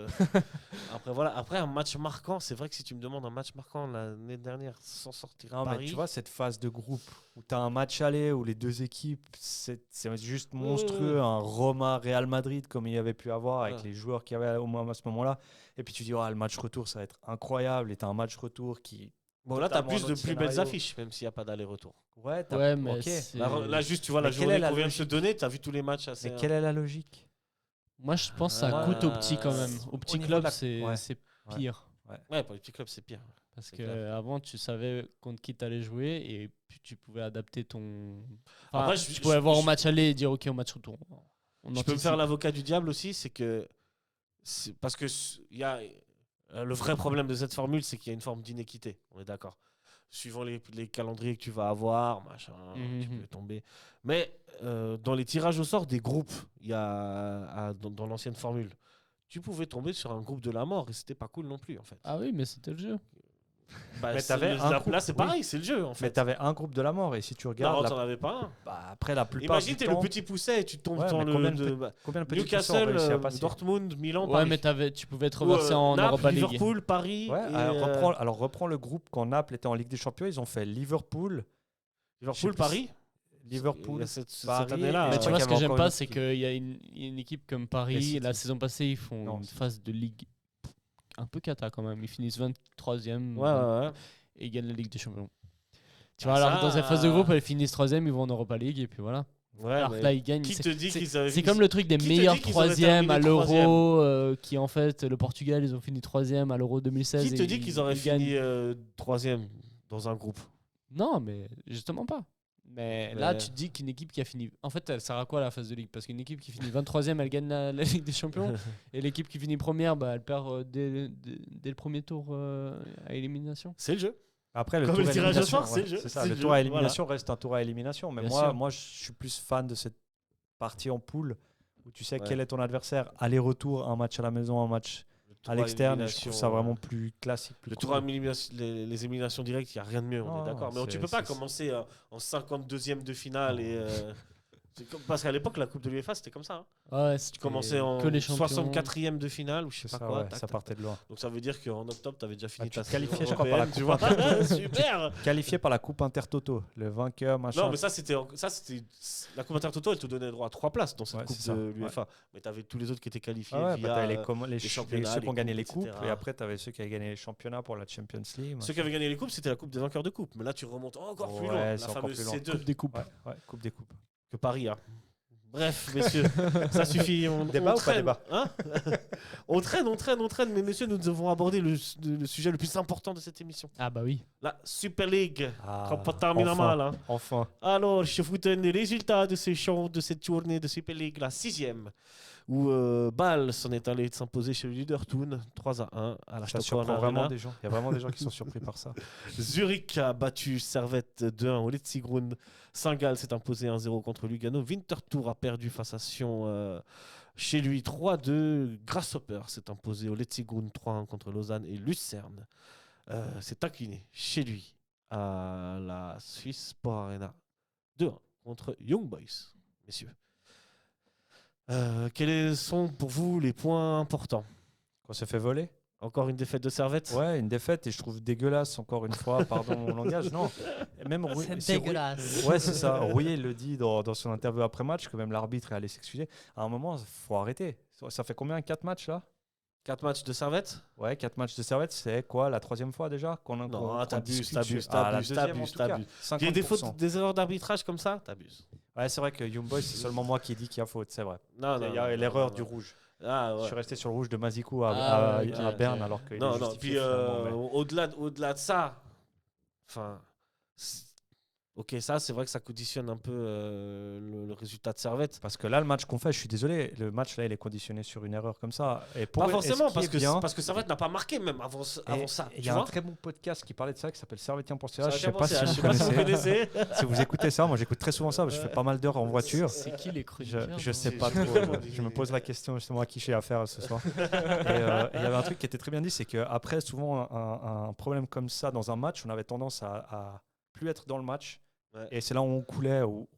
Après, voilà. Après, un match marquant, c'est vrai que si tu me demandes un match marquant l'année dernière sans sortir Non, mais Paris. tu vois, cette phase de groupe où tu as un match aller où les deux équipes, c'est juste monstrueux. Un Roma-Real Madrid comme il y avait pu avoir avec Ouais. les joueurs qu'il y avait au moins à ce moment-là. Et puis tu dis, oh, le match retour, ça va être incroyable. Et tu as un match retour qui Bon, là, tu as totalement plus un de autre plus belles scénario. affiches, même s'il n'y a pas d'aller-retour. Ouais, Ouais, mais ok. c'est- Là, juste, tu vois, la Mais quelle journée est la qu'on vient de se logique donner, tu as vu tous les matchs assez. Mais quelle est la logique? Moi, je pense que ça Ah, coûte aux petits quand même. au Aux petits niveau de clubs, la- c'est ouais. c'est Ouais. pire. Ouais, pour les petits clubs, c'est pire. Parce C'est que clair. avant, tu savais contre qui tu allais jouer et puis tu pouvais adapter ton. Enfin, Après, tu pouvais voir au match aller et dire ok, au match retour. On Je peux me anticipe. faire l'avocat du diable aussi, c'est que. Parce que il y a. Le vrai problème de cette formule, c'est qu'il y a une forme d'inéquité. On est d'accord. Suivant les calendriers que tu vas avoir, machin, tu Mhm. peux tomber. Mais dans les tirages au sort des groupes, il y a dans l'ancienne formule, tu pouvais tomber sur un groupe de la mort et c'était pas cool non plus en fait. Ah oui, mais c'était le jeu. Bah, Mais c'est t'avais un groupe, là, c'est oui. pareil, c'est le jeu en Mais fait. t'avais un groupe de la mort et si tu Non, regardes, t'en avais pas un. après la plupart Imagine, du t'es temps, le petit pousset et tu tombes Ouais, dans mais combien de combien de petits poussets ont Newcastle, réussi à passer Dortmund, Milan, Ouais, Paris. mais tu pouvais être Ou, reversé en Naples, Europa League. Liverpool, Paris. Ouais, et, alors reprends le groupe quand Naples était en Ligue des Champions, ils ont fait Liverpool, je sais Liverpool, plus Paris. Liverpool, Il y a cette Paris, année-là. et Mais je tu crois vois, qu'il ce y que avait j'aime encore pas, une c'est autre qu'il y a une équipe comme Et Paris, City. la saison passée, ils font Non, une City. phase de Ligue un peu cata quand même. Ils finissent 23e Ouais, ouais, ouais. et ils gagnent la Ligue des Champions. Tu Ah, vois, alors ça, dans cette phase de groupe, ils finissent 3e, ils vont en Europa League et puis voilà. Ouais, Alors mais que là, ils gagnent. qui C'est- te dit c'est- qu'ils avaient C'est fini- comme le truc des Qui te meilleurs dit qu'ils auraient 3e à terminé l'Euro, qui en fait, le Portugal, ils ont fini 3e à l'Euro 2016. Qui te et dit qu'ils auraient ils gagnent. fini troisième dans un groupe? Non, mais justement pas. Mais là, Mais- tu te dis qu'une équipe qui a fini. En fait, elle sert à quoi la phase de Ligue? Parce qu'une équipe qui finit 23e, elle gagne la Ligue des Champions. Et l'équipe qui finit première, bah, elle perd dès le premier tour à élimination. C'est le jeu. Après, le Comme tour le à tirage au élimination, sort, c'est le jeu, c'est ça, c'est le le tour jeu, à élimination reste un tour à élimination. Mais Bien moi, sûr. moi, je suis plus fan de cette partie en poule où tu sais Ouais. quel est ton adversaire, aller-retour, un match à la maison, un match Le tour à l'externe. Et je élimination, trouve ça vraiment plus classique. Plus Le cool. tour à élimination, les éliminations directes, il n'y a rien de mieux, on Non, est d'accord. Mais tu peux pas commencer en 52e de finale. Parce qu'à l'époque, la Coupe de l'UEFA, c'était comme ça. Hein. Ouais, Tu commençais en que les champions. 64e de finale ou je sais C'est pas ça, quoi. ouais, tac, ça tac, partait de loin. Donc ça veut dire qu'en octobre, tu avais déjà fini tu ta te qualifiais, saison je crois, par la européenne, tu Coupe vois. Super. Qualifié par la Coupe Intertoto, le vainqueur, machin. Non, mais ça, c'était la Coupe Intertoto, elle te donnait droit à 3 places dans cette Ouais, Coupe c'est ça, de l'UEFA. Mais tu avais tous les autres qui étaient qualifiés Ah ouais, via t'avais les championnats, ceux qui ont les gagné les coupes, coupes, etc. et après tu avais ceux qui avaient gagné les championnats pour la Champions League. Ceux qui avaient gagné les coupes, c'était la Coupe des vainqueurs de coupe. Mais là, tu remontes encore plus Ouais, loin. La c'est encore fameuse plus loin. C2 Coupe des coupes. Ouais, Coupe des coupes. que Paris a. Bref, messieurs, ça suffit. Débat ou pas traîne, débat hein. on traîne. Mais messieurs, nous devons aborder le sujet le plus important de cette émission. Ah bah oui. La Super League. Ah, Quand pas terminer enfin, mal. Hein. enfin. Alors, je vous donne les résultats de cette journée de Super League, la 6e, où Bâle s'en est allé de s'imposer chez le leader Thun, 3-1 à la Ça Stockholm surprend vraiment Arena. des gens. Il y a vraiment des gens qui sont surpris par ça. Zurich a battu Servette 2-1 au Letzigrund. Saint-Gall s'est imposé 1-0 contre Lugano. Winterthur a perdu face à Sion chez lui 3-2. Grasshopper s'est imposé au Letzigrund 3-1 contre Lausanne. Et Lucerne s'est incliné chez lui à la Swiss Sport Arena 2-1 contre Young Boys, messieurs. Quels sont pour vous les points importants? Qu'on se fait voler. Encore une défaite de Servette? Ouais, une défaite et je trouve dégueulasse encore une fois, pardon mon langage. Non, et même c'est dégueulasse. Ouais, c'est ça. Rouillet le dit dans son interview après match que même l'arbitre est allé s'excuser. À un moment, il faut arrêter. Ça fait combien 4 matchs là? 4 matchs de Servette? Ouais, 4 matchs de Servette, c'est quoi la 3e fois déjà Non, t'abuses. t'abuses. Il y a des erreurs d'arbitrage comme ça, t'abuses. Ouais, c'est vrai que Young Boys, c'est seulement moi qui dis qu'il y a faute, c'est vrai. Non, Il y a l'erreur du rouge. Ah, ouais. Je suis resté sur le rouge de Mazikou ok, à ok. Berne alors qu'il est Non, justifié puis finalement, mais- au-delà de ça, enfin, ok, ça, c'est vrai que ça conditionne un peu le résultat de Servette. Parce que là, le match qu'on fait, je suis désolé, le match là, il est conditionné sur une erreur comme ça. Et pour Pas forcément, parce que parce que Servette n'a pas marqué même avant ça. Il Tu y a un vois très bon podcast qui parlait de ça qui s'appelle Servetien.ch. Ça Je va sais pas si je vous sais pas si vous connaissez. connaissez. Si vous écoutez ça, moi j'écoute très souvent ça, parce que je fais pas mal d'heures en voiture. C'est qui les chroniqueurs? Je sais C'est- pas c'est trop. vraiment Je me pose la question justement à qui j'ai affaire ce soir. Et il y avait un truc qui était très bien dit, c'est qu'après souvent un problème comme ça dans un match, on avait tendance à plus être dans le match. Ouais. Et c'est là où on coulait, au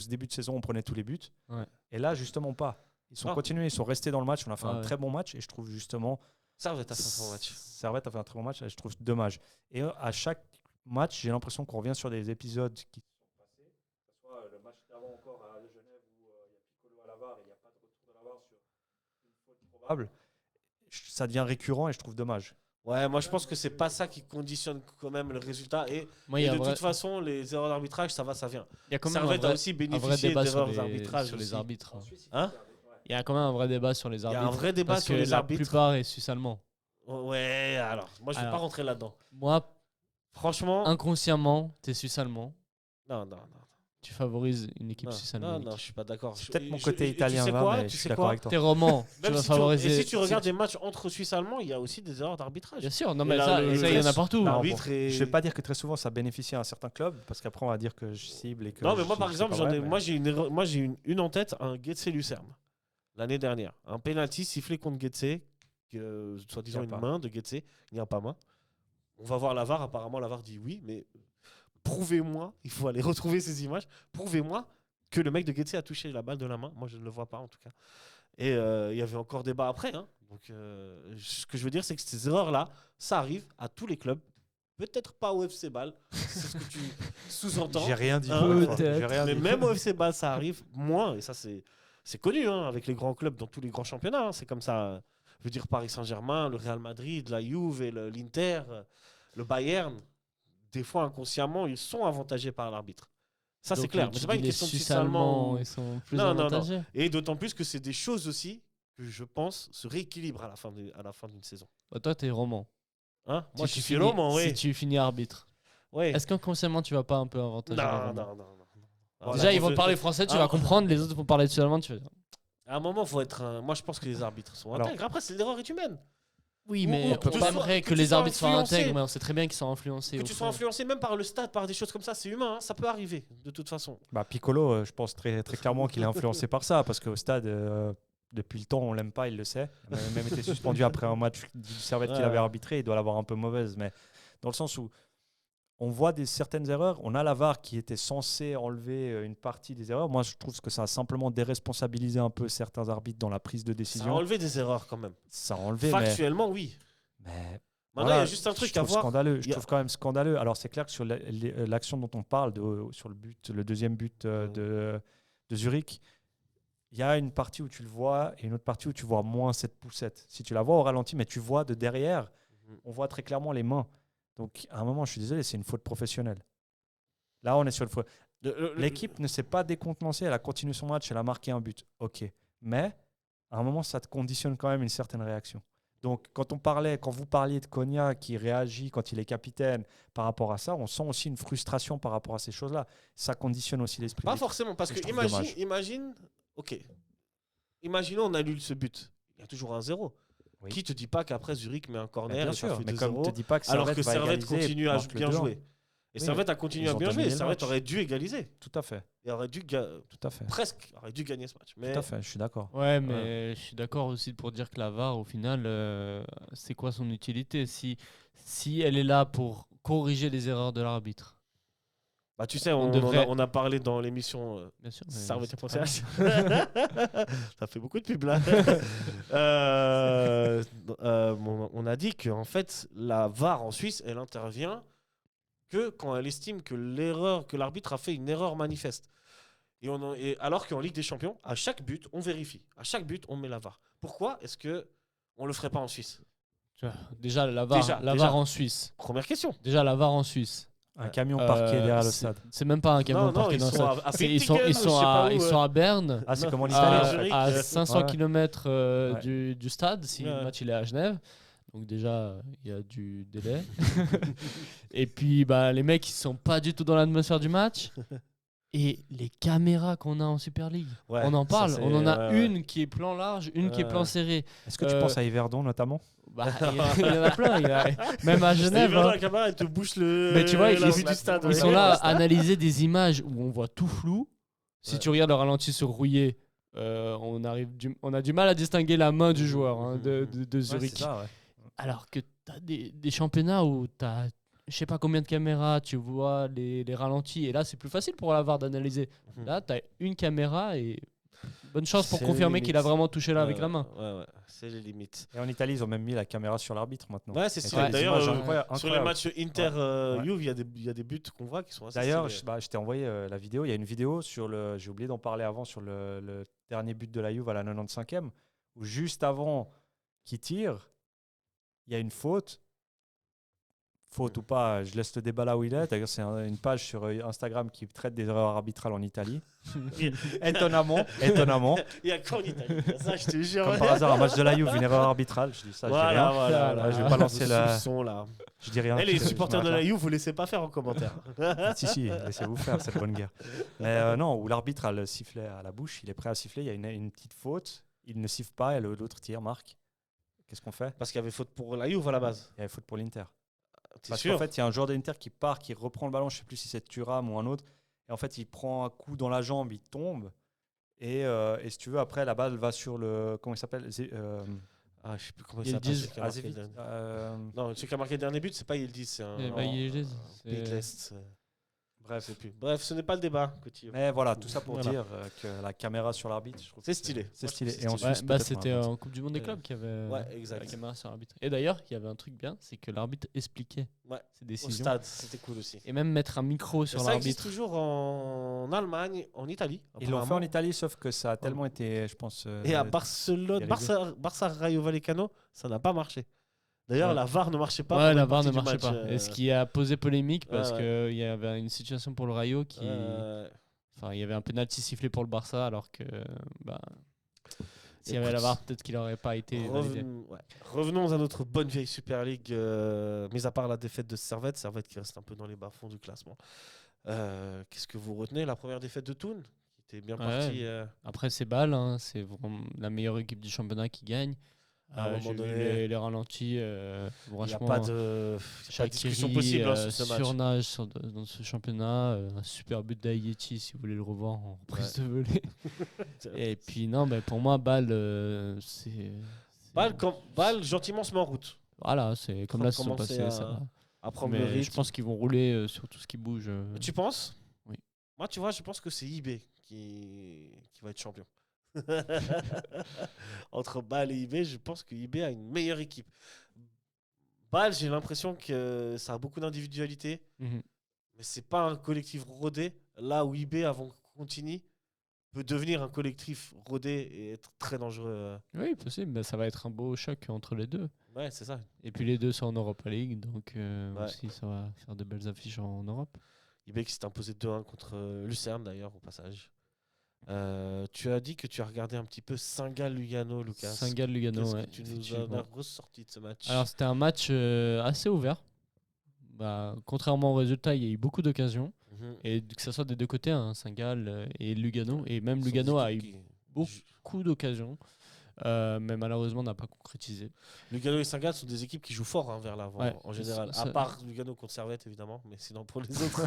début de saison, on prenait tous les buts. Ouais. Et là, justement, pas. Ils sont Ah. continués, ils sont restés dans le match. On a fait un Ouais. très bon match. Et je trouve justement. Servette a fait un bon match. Servette a fait un très bon match. Et je trouve dommage. Et à chaque match, j'ai l'impression qu'on revient sur des épisodes qui sont passés. Que ce soit le match d'avant encore à Genève où il y a Piccolo à la VAR et il n'y a pas de retour de la VAR sur une faute probable. Ça devient récurrent et je trouve dommage. Ouais, moi je pense que c'est pas ça qui conditionne quand même le résultat. Moi, Et de toute façon, les erreurs d'arbitrage, ça va, ça vient. il y a quand même Servette a aussi un vrai bénéficié débat d'erreurs d'arbitrage sur les aussi. arbitres. Hein? Il y a quand même un vrai débat sur les Il y a arbitres. un vrai débat parce sur que les la arbitres. plupart est suisse-allemand. Ouais, alors, moi je vais pas Alors, rentrer là-dedans. Moi, Franchement, inconsciemment, t'es suisse-allemand. non. Tu favorises une équipe Non, suisse-allemande. je suis pas d'accord. C'est peut-être mon Je- côté et italien, tu sais là, quoi, mais tu je sais suis d'accord quoi avec toi. T'es roman, tu Même vas si favoriser. et si tu regardes des matchs entre Suisse et Allemands, il y a aussi des erreurs d'arbitrage. Bien sûr, non Et mais là, ça, le- il y en a partout. Non, L'arbitre bon, est- Je vais pas dire que très souvent ça bénéficie à un certain club, parce qu'après on va dire que je cible et que. Non, mais moi, par c'est exemple, pas vrai, mais- moi, j'ai une en tête, un Getse-Lucerne, l'année dernière. Un penalty sifflé contre Getse, soi-disant Il y a une pas. main de Getse. Il n'y a pas main. On va voir la VAR. Apparemment, la VAR dit oui, mais prouvez-moi, il faut aller retrouver ces images, prouvez-moi que le mec de Getse a touché la balle de la main. Moi, je ne le vois pas, en tout cas. Et il y avait encore débat après. Hein. Donc, ce que je veux dire, c'est que ces erreurs-là, ça arrive à tous les clubs. Peut-être pas au FC Bâle, c'est ce que tu sous-entends. J'ai rien dit. Hein, pour une fois. peut-être. J'ai rien Mais dit. même au FC Bâle, ça arrive moins. Et ça, c'est connu hein, avec les grands clubs dans tous les grands championnats. Hein. C'est comme ça. Je veux dire, Paris Saint-Germain, le Real Madrid, la Juve, et l'Inter, le Bayern. Des fois, inconsciemment, ils sont avantagés par l'arbitre. Ça, c'est Donc, clair. tu Mais c'est pas dis une les question de Suisse-allemands, Suisse-allemand. ils sont plus Non, non, non. avantagés. Et d'autant plus que c'est des choses aussi que je pense se rééquilibrent à la fin d'une saison. Bah, toi, t'es roman. Hein Moi, Si je tu suis finis- roman, oui. Si tu finis arbitre, Oui. est-ce qu'inconsciemment, tu vas pas un peu avantager les Non, Romans non, non. Voilà. Déjà, ils faut- vont parler français, tu Ah. vas comprendre, les autres vont parler suisse-allemand, tu vas dire. À un moment, faut être. Moi, je pense que les arbitres sont Alors- intègres. Après, l'erreur est humaine. Oui, Ou- mais ou on peut que tu pas sois- vrai que que tu les sois arbitres soient influencé. intègres, mais on sait très bien qu'ils sont influencés. Que au tu sois fond. influencé même par le stade, par des choses comme ça, c'est humain. Hein, ça peut arriver, de toute façon. Bah, Piccolo, je pense très, très clairement qu'il est influencé par ça, parce qu'au stade, depuis le temps, on l'aime pas, il le sait. Il a même été suspendu après un match du Servette qu'il Ouais. avait arbitré, il doit l'avoir un peu mauvaise, mais dans le sens où on voit certaines erreurs, on a la VAR qui était censée enlever une partie des erreurs. Moi, je trouve que ça a simplement déresponsabilisé un peu certains arbitres dans la prise de Ça a décision. enlevé des erreurs quand même. Ça a enlevé, Factuellement, oui. mais Maintenant, voilà, il y a juste un truc je à trouve voir. scandaleux. Je Il y a- trouve quand même scandaleux. Alors, c'est clair que sur l'action dont on parle, sur le deuxième but de Zurich, il y a une partie où tu le vois et une autre partie où tu vois moins cette poussette. Si tu la vois au ralenti, mais tu vois de derrière, on voit très clairement les mains. Donc, à un moment, je suis désolé, c'est une faute professionnelle. Là, on est sur une faute. L'équipe ne s'est pas décontenancée, elle a continué son match, elle a marqué un but. Ok. Mais, à un moment, ça te conditionne quand même une certaine réaction. Donc, quand vous parliez de Konya qui réagit quand il est capitaine par rapport à ça, on sent aussi une frustration par rapport à ces choses-là. Ça conditionne aussi l'esprit. Pas de l'équipe. forcément, parce Et que je trouve dommage. imagine. Ok. Imaginons, on annule ce but. Il y a toujours un 0. Oui. Qui te dit pas qu'après Zurich met un Mais corner bien et ça sûr, fait mais 2-0, comme te dis pas que alors Servette que va Servette égaliser, continue à marque le bien 2-1. jouer. Et Oui, Servette a continué ils à ont bien jouer. dominé le Servette match. aurait dû égaliser. Tout à fait, Et aurait dû tout à fait, presque aurait dû gagner ce match. Mais tout à fait. Je suis d'accord. Ouais, mais je suis d'accord aussi pour dire que la VAR, au final, c'est quoi son utilité si elle est là pour corriger les erreurs de l'arbitre. bah, tu sais, On on devrait- en a parlé dans l'émission Bien sûr. mais Servette.ch. c'est pas- Ça fait beaucoup de pub là. On a dit que en fait, la VAR en Suisse, elle intervient que quand elle estime que l'arbitre a fait une erreur manifeste. Et alors qu'en Ligue des Champions, à chaque but, on vérifie. À chaque but, on met la VAR. Pourquoi est-ce que on le ferait pas en Suisse? Tu vois, déjà, la VAR, Déjà. VAR en Suisse. Première question. Déjà, la VAR en Suisse. Un camion parqué derrière le stade. C'est même pas un camion Non, parqué ils dans le sont stade. à Ils sont, Fittigen, ils ou sont je sais pas à, où, ils sont à Berne, Ah, c'est comme en Ah, Italie. Zurich. à 500 Ouais. km Ouais. du stade, si Ouais. le match il est à Genève. Donc déjà, il y a du délai. Et puis, bah, les mecs, ils sont pas du tout dans l'atmosphère du match. Et les caméras qu'on a en Super League, Ouais, on en ça, parle. c'est- On en a ouais. une qui est plan large, une qui est plan Ouais. serré. Est-ce que tu Euh, penses à Yverdon notamment? Bah, il y en a plein. Même à Genève. Genève, hein. la caméra, elle te bouche le. Mais tu vois, la ils- vue du stade. Ils ouais. sont là à analyser des images où on voit tout flou. Si Ouais. tu regardes le ralenti sur Rouillé, on a du mal à distinguer la main du joueur hein, de Ouais, Zurich. c'est ça, ouais. Alors que tu as des championnats où tu as je sais pas combien de caméras, tu vois les ralentis. Et là, c'est plus facile pour la VAR d'analyser. Mhm. Là, tu as une caméra et bonne chance pour C'est confirmer limite. qu'il a vraiment touché là avec la main. Ouais, c'est les limites. Et en Italie, ils ont même mis la caméra sur l'arbitre maintenant. Ouais, c'est Et sûr. t'as des D'ailleurs, images sur incroyables. Sur les matchs Inter Ouais. Juve, il y a des buts qu'on voit qui sont assez D'ailleurs, stylés. je t'ai envoyé la vidéo. Il y a une vidéo j'ai oublié d'en parler avant, sur le dernier but de la Juve à la 95e, où juste avant qu'il tire, il y a une faute faute ou pas, je laisse le débat là où il est. D'ailleurs, c'est une page sur Instagram qui traite des erreurs arbitrales en Italie. Étonnamment. Il y a qu'en Italie. Ça, je te jure. Comme par hasard, un match de la Juve, une erreur arbitrale. Je dis ça, je dis rien. Voilà. Je vais pas lancer la. Son, là. Je dis rien. Les je supporters de m'arrête la Juve, vous laissez pas faire en commentaire. là. Si, laissez-vous faire, c'est de bonne guerre. Mais non, où l'arbitre a le sifflet à la bouche, il est prêt à siffler, il y a une petite faute, il ne siffle pas et l'autre tire, marque. Qu'est-ce qu'on fait? Parce qu'il y avait faute pour la Juve à la base. Il y avait faute pour l'Inter. T'es Parce sûr? qu'en fait, il y a un joueur de l'Inter qui part, qui reprend le ballon, je ne sais plus si c'est Thuram ou un autre, et en fait, il prend un coup dans la jambe, il tombe, et si tu veux, après, la balle va sur le. Comment il s'appelle? Je sais plus comment il Yildiz. s'appelle. celui qui a marqué le dernier. Non, celui qui a marqué le dernier but, c'est pas Yildiz, c'est un. Yildiz, c'est- Bitlest. Bref. Je sais plus. Bref, ce n'est pas le débat. Coutinho. Mais voilà, tout ça pour Voilà. dire que la caméra sur l'arbitre, je trouve C'est que stylé. C'est Moi, je stylé. trouve Et que en c'est Ouais, Suisse, bah, peut-être c'était moins. en Coupe du Monde des clubs qu'il y avait Ouais, exact. la caméra sur l'arbitre. Et d'ailleurs, il y avait un truc bien, c'est que l'arbitre expliquait Ouais, ses Au décisions. stade, c'était cool aussi. Et même mettre un micro sur Ça existe l'arbitre. toujours en Allemagne, en Italie. Ils l'ont fait en apparemment. Italie, sauf que ça a tellement été, je pense. Et à Barcelone, dérivé. Barça Rayo Vallecano, ça n'a pas marché. D'ailleurs, Ouais. la VAR ne marchait pas. Ouais, pendant la une VAR ne partie du marchait match, pas. Et ce qui a posé polémique parce ouais. qu'il y avait une situation pour le Rayo qui. Enfin, il y avait un penalty sifflé pour le Barça alors que. Bah, s'il y avait la Écoute, VAR, peut-être qu'il n'aurait pas été validé. Revenons à notre bonne vieille Super League, mis à part la défaite de Servette qui reste un peu dans les bas-fonds du classement. Qu'est-ce que vous retenez? La première défaite de Thun, qui était bien Ouais. partie. Après, c'est balle, hein, c'est vraiment la meilleure équipe du championnat qui gagne. À un moment J'ai vu donné, les ralentis. il n'y a Franchement, pas de discussion Shaqiri, possible hein, sur ce match. surnage dans ce championnat. Un super but d'Ayechi, si vous voulez le revoir en reprise de volée. Et puis, non, mais pour moi, Bâle, c'est. Bâle, gentiment, se met en route. Voilà, c'est comme la saison Commencer passée. Ça va. à prendre Mais le rythme. je pense qu'ils vont rouler sur tout ce qui bouge. Tu penses? Oui. Moi, tu vois, je pense que c'est IB qui va être champion. Entre Bâle et IB, je pense que IB a une meilleure équipe. Bâle, j'ai l'impression que ça a beaucoup d'individualité, Mhm. mais c'est pas un collectif rodé. Là où IB, avant Contini, peut devenir un collectif rodé et être très dangereux. Oui, possible. Mais ça va être un beau choc entre les deux. Ouais, c'est ça. Et puis les deux sont en Europa League, donc Ouais. aussi ça va faire de belles affiches en Europe. IB qui s'est imposé 2-1 contre Lucerne, d'ailleurs, au passage. Tu as dit que tu as regardé un petit peu Saint-Gall-Lugano, Lucas. Saint-Gall-Lugano, Qu'est-ce ouais. que tu nous effectivement. as ressorti de ce match? Alors c'était un match assez ouvert. Bah, contrairement au résultat, il y a eu beaucoup d'occasions. Mhm. Et que ce soit des deux côtés, hein, Saint-Gall et Lugano. Et même Ce sont Lugano des a eu équipes beaucoup d'occasions, mais malheureusement n'a pas concrétisé. Lugano et Saint-Gall sont des équipes qui jouent fort vers l'avant Ouais. en général. Ça- À part Lugano contre Servette, évidemment, mais sinon pour les autres.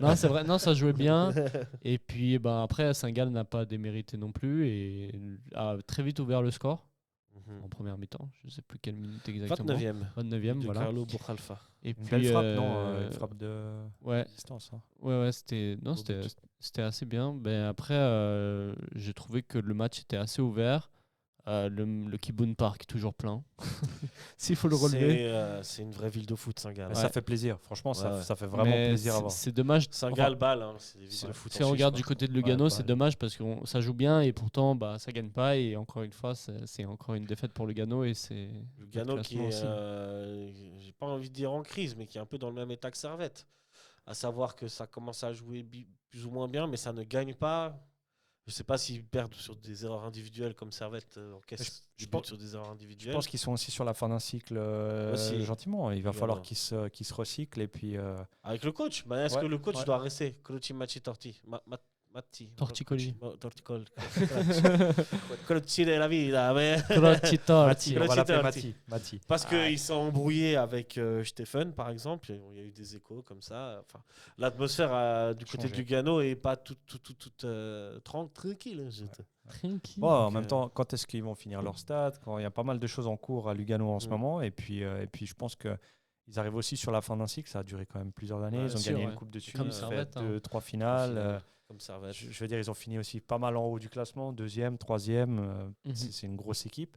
Non, c'est vrai, non, ça jouait bien. Et puis après, Saint-Gall n'a pas démérité non plus et a très vite ouvert le score en première mi-temps. Je ne sais plus quelle minute exactement. 29e. 29e, De voilà. Carlo Bochalfa. Et Une puis, belle frappe, non Une frappe de Ouais, distance. Hein. ouais, c'était Beau c'était but. c'était assez bien. Ben après, j'ai trouvé que le match était assez ouvert. Le Kibun Park toujours plein. S'il faut le relever. C'est une vraie ville de foot, Saint-Gall. Mais Ouais. ça fait plaisir. Franchement, Ouais. ça fait vraiment Mais plaisir à c'est- voir. C'est dommage. Saint-Gall, Bâle, hein, c'est des villes Si de foot. si en on Suisse, regarde quoi. du côté de Lugano, Ouais, c'est pareil. dommage parce que ça joue bien et pourtant ça gagne pas. Et encore une fois, c'est encore une défaite pour Lugano. Et c'est Lugano qui est, aussi. j'ai pas envie de dire en crise, mais qui est un peu dans le même état que Servette. À savoir que ça commence à jouer plus ou moins bien, mais ça ne gagne pas. Je sais pas s'ils perdent sur des erreurs individuelles comme Servette encaisse Je du pense- but sur des erreurs Je individuelles. pense qu'ils sont aussi sur la fin d'un cycle Aussi. gentiment. Il va Également. falloir qu'ils se recyclent et puis Avec le coach, bah, est-ce Ouais, que le coach ouais. doit rester? Colotti, Machi, Torti. Torticoli. Torticoli. Colotti de la vida. Mais... Mati, on va l'appeler Mati. Mati. Parce qu'ils sont embrouillés avec Stephen, par exemple. Il y a eu des échos comme ça. Enfin, l'atmosphère du côté de Changé. Lugano est pas toute tranquille. Tranquille. Bon, en Donc, même temps, quand est-ce qu'ils vont finir leur stade? Quand il y a pas mal de choses en cours à Lugano en ce Mm. moment. Et puis je pense qu'ils arrivent aussi sur la fin d'un cycle. Ça a duré quand même plusieurs années. Ouais, ils ont sûr, gagné ouais. une Coupe de Suisse, Comme fait Servette, hein. 2-3 finales. Comme Servette. Je veux dire, ils ont fini aussi pas mal en haut du classement, deuxième, troisième. Mhm. C'est une grosse équipe.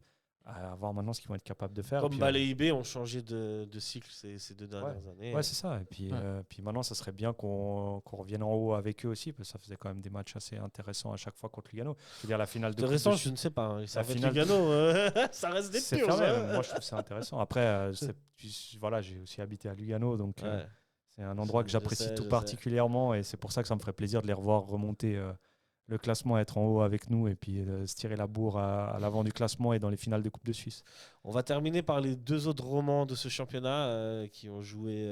À voir maintenant ce qu'ils vont être capables de faire. Comme Puis, les IB ont changé de cycle ces 2 dernières années. ouais, c'est ça. Et puis, puis maintenant, ça serait bien qu'on revienne en haut avec eux aussi, parce que ça faisait quand même des matchs assez intéressants à chaque fois contre Lugano. Je veux dire, la finale de Coupe Intéressant, de je ne sais pas. Hein. Ça La fait finale- Lugano, ça reste des c'est purs. fermé, hein. mais moi, je trouve ça intéressant. Après, voilà, j'ai aussi habité à Lugano, donc Ouais. c'est un endroit que Je j'apprécie sais, tout je sais. particulièrement, et c'est pour ça que ça me ferait plaisir de les revoir remonter le classement, être en haut avec nous, et puis se tirer la bourre à l'avant du classement et dans les finales de Coupe de Suisse. On va terminer par les 2 autres romans de ce championnat qui ont joué